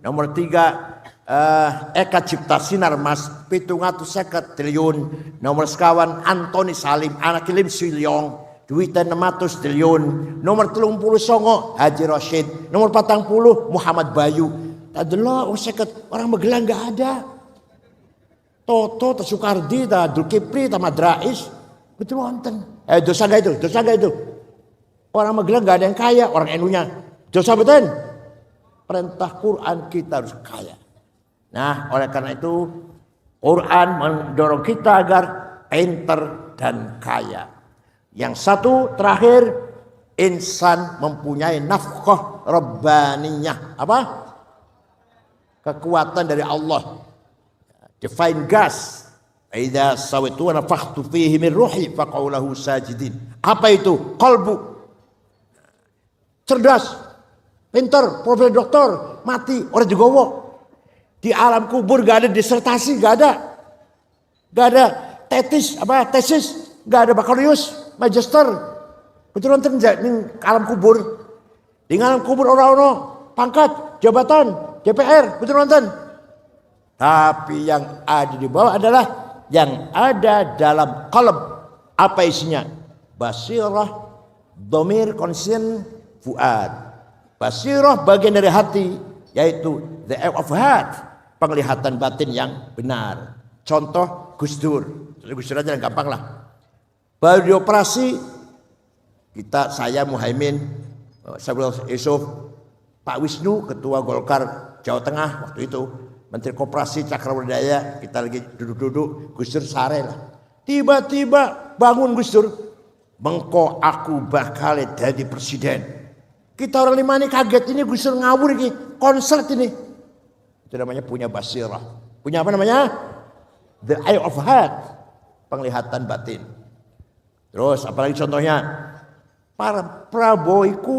Nomor 3 Eka Cipta Sinar Mas 750 triliun. Nomor sekawan Antoni Salim anak Lim Siliong duitnya 600 triliun. Nomor 30 Songo Haji Rashid. Nomor 40 Muhammad Bayu. Adalah orang Magelang nggak ada. Toto, Sukardi, Dulkipli, Madrais, betul wonten. Dosa gak itu? Orang Magelang nggak ada yang kaya, orang NU-nya. Dosa betul. Perintah Quran kita harus kaya. Nah, oleh karena itu Quran mendorong kita agar pinter dan kaya. Yang satu terakhir, insan mempunyai nafkah rabbaniyah. Apa? Kekuatan dari Allah. Divine gas. Idza sawaitu wa nafakhtu fihi min ruhi faq'u lahu sajidin. Apa itu? Qalbu. Cerdas, pintar, profesor doktor, mati orang digowo. Di alam kubur gak ada disertasi, gak ada tesis, gak ada bakalius, magister. Betul nonton di alam kubur. Di alam kubur orang-orang pangkat, jabatan, DPR, betul nonton. Tapi yang ada di bawah adalah yang ada dalam qalb. Apa isinya? Basirah, dhamir, conscience, fuad. Basirah bagian dari hati, yaitu the eye of heart, penglihatan batin yang benar. Contoh Gus Dur. Gus Dur aja yang gampang lah. Baru dioperasi, saya Muhaimin, Saifullah Yusuf, Pak Wisnu, Ketua Golkar Jawa Tengah waktu itu, Menteri Koperasi Cakrawardaya, kita lagi duduk-duduk, Gus Dur sare lah. Tiba-tiba bangun Gus Dur, mengko aku bakal jadi presiden. Kita orang lima ini kaget, ini Gus Dur ngawur ini, konsert ini. Itu namanya punya basirah. Punya apa namanya? The eye of heart, penglihatan batin. Terus apalagi contohnya? Para Prabowo iku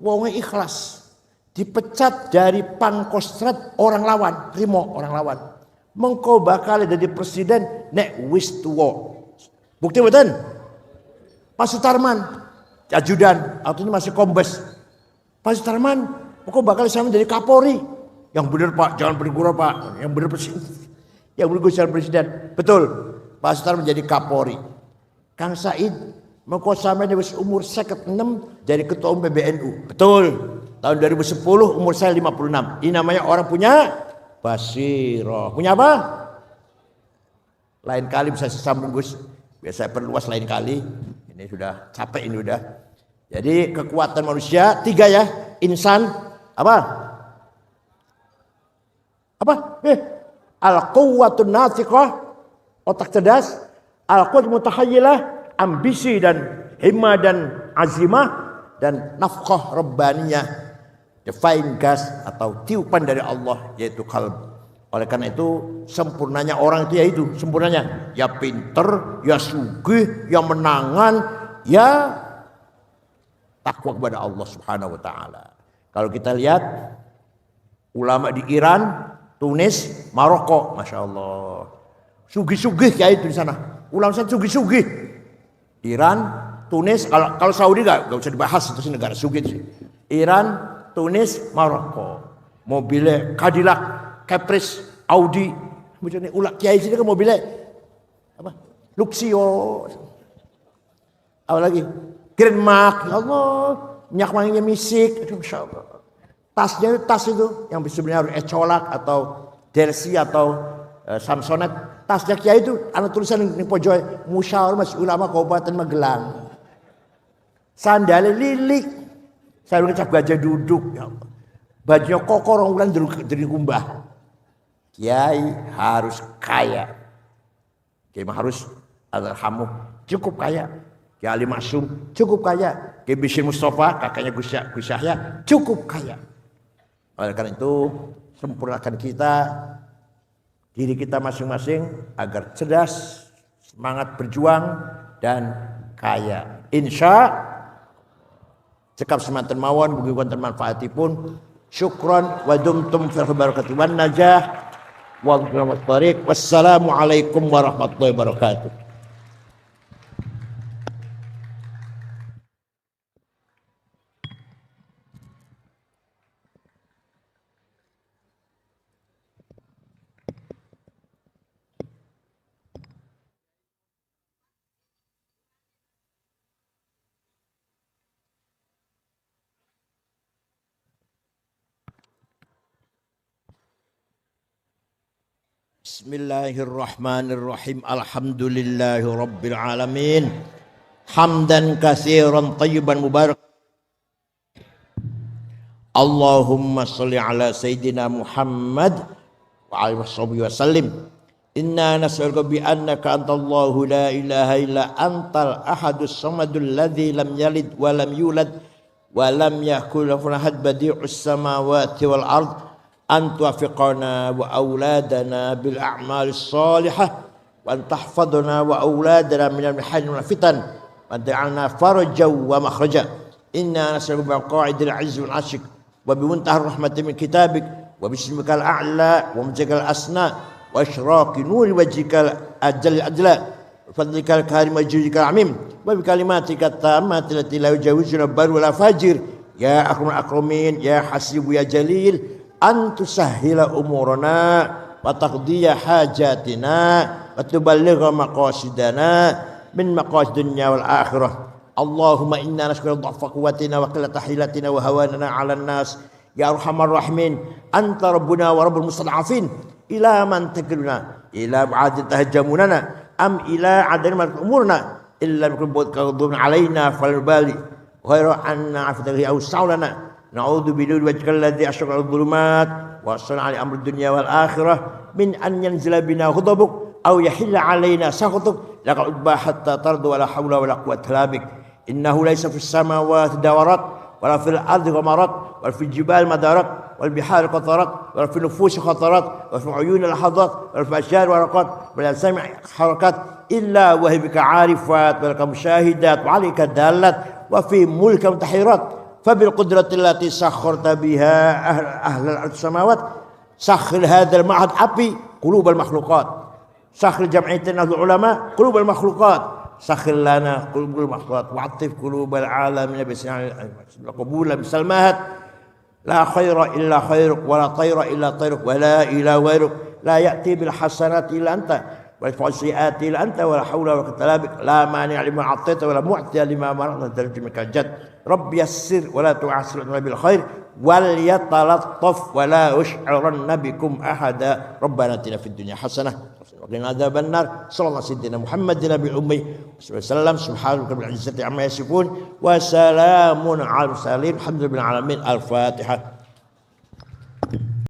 wonge ikhlas. Dipecat dari Pangkostrat orang lawan, Primo orang lawan. Mengko bakal jadi presiden nek wis tuwa. Bukti betul? Pak Sutarman, ajudan, waktu ini masih kombes. Pak Sutarman, mengko bakal sama jadi Kapolri. Yang benar Pak, jangan bergurau Pak. Yang benar presiden. Yang benar presiden. Betul. Pak Sutarman jadi Kapolri. Kang Said, mengko sampai wis umur 56 jadi ketua umum PBNU. Betul. Tahun 2010 umur saya 56. Ini namanya orang punya basirah. Punya apa? Lain kali bisa sambung Gus. Biasa saya perluas lain kali. Ini sudah capek ini udah. Jadi kekuatan manusia 3 ya. Insan apa? Al-quwwatun nathiqah, otak cerdas. Al-quwwatun mutahayyilah, ambisi dan himmah dan azimah. Dan nafkah rabbaniyah, divine gas atau tiupan dari Allah, yaitu qalb. Oleh karena itu sempurnanya orang itu yaitu sempurnanya ya pinter, ya sugih, ya menangan, ya takwa kepada Allah Subhanahu wa taala. Kalau kita lihat ulama di Iran, Tunis, Maroko, Masya Allah, sugih-sugih kayak itu di sana. Ulama sana sugih-sugih. Iran, Tunis, kalau Saudi gak usah dibahas, itu sih negara sugih sih. Iran, Tunis, Maroko. Mobilnya Cadillac, Caprice, Audi. Macam ulak kiai sini kan mobilnya apa? Luxio. Apa lagi? Grand Mark, ya Allah, minyak wanginya misik, aduh Masya Allah. Tas itu yang sebenarnya harus Ecolak atau Delsi atau Samsonite. Tasnya kiai itu ada tulisan di pojok Musyawarah Majelis Ulama Kabupaten Magelang. Sandalnya lilik, saya ngecap gajah duduk, ya Allah. Bajunya kokoh orang bulan dari kumbah. Kiai harus kaya. Kiai harus alhamdulillah cukup kaya. Kiai Ali Maksum cukup kaya. Ki Bishir Mustafa, kakaknya Gus Yahya, cukup kaya. Oleh karena itu, sempurnakan kita, diri kita masing-masing agar cerdas, semangat berjuang, dan kaya. Insya cekap semanten mawon mugi wonten manfaatipun. Syukran wa dumtum fil barakati wan najah wal tariq. Wassalamualaikum warahmatullahi wabarakatuh. Bismillahirrahmanirrahim. Alhamdulillahi rabbil alamin. Hamdan katsiran thayyiban mubarak. Allahumma shalli ala sayyidina Muhammad wa alihi washabihi wasallim. Inna nas'aluka bi annaka antallahu la ilaha illa antal ahadus samadul ladzi lam yalid wa lam yulad wa lam yakul lahu ahad badi'us samawati wal ard an tuwaffiqana wa auladana bil a'malis salihah wa an tahfadhana wa auladana minal mihani wal fitan wa ja'alna farajan wa makhraja. Inna nas'aluka bi qa'idil 'izzi wal 'ashq wa bi muntahar rahmatin min kitabik wa bismikal a'la wa mujikal asna wa isyraqi nuri wajhikal ajla fadlikal karim wajhikal amim wa bi kalimatika tammati allati la yujawizuna bar wala fajir ya akramul akramin ya hasibu ya jalil antusahhila umurana wa taqdiya hajatina wa tuballigha maqasidana min maqasid dunya wal akhirah. Allahumma inna nas'aluka dha'fa quwwatina wa qillata hilatina wa hawanana 'alan nas ya arhamar rahimin anta rabbuna wa rabbul mustad'afin ila man takiluna ila ba'd tahajjamunana am ila 'adami umurna illa biqubut qadhun 'alaina falbali ghairu anna 'afdahi aw sa'lana na'udzu billahi wajhikal ladzi asyraqa adh-dhulumat wa san'a al-amri dunya wal akhirah min an yanzila bina ghadabuk aw yahilla 'alaina sakhatuk laqad ba hatta tardu wa la hawla wa la quwwata illa bik innahu laysa fis samawati dawarat wa la fil ardi ghamarat wa fil jibali madarat wal bihari qatarat wa fil nufusi khatarat wa fi uyuni al-hadat wa fi ashjar waraqat wa la sami' harakat illa wa bika 'arifat wa laka musyahidat wa 'alaika dalat wa fi mulka mutahirat fabil qudrati allati sakharta biha ahlal samawat sakhir hadzal ma'had api qulubal makhluqat sakhir jam'iyatina ulama qulubal makhluqat sakhir lana qulubal makhluqat wa'atif qulubal alamin bisal qabula bisal mahad la khaira illa khairuk wa la tayra illa tayruk wa la ila ghairuk la ya'ti bil hasanati illa anta wal fasiati illa anta wa la hawla wa la quwwata illa bik la mani'a lima a'taita wa la mu'tiya lima mana'ta tarjumika jad Rabbi yassir wa la tu'assir bil khair wal yatalattaf wa la ush'iranna bikum ahada Rabbana atina fid dunya hasanah wa qina adzaban nar sallallahu sayyidina Muhammadin nabil ummi sallam subhanaka bil izzati amma yasifun wa salamun al mursalin alhamdulillahi alamin al-fatihah.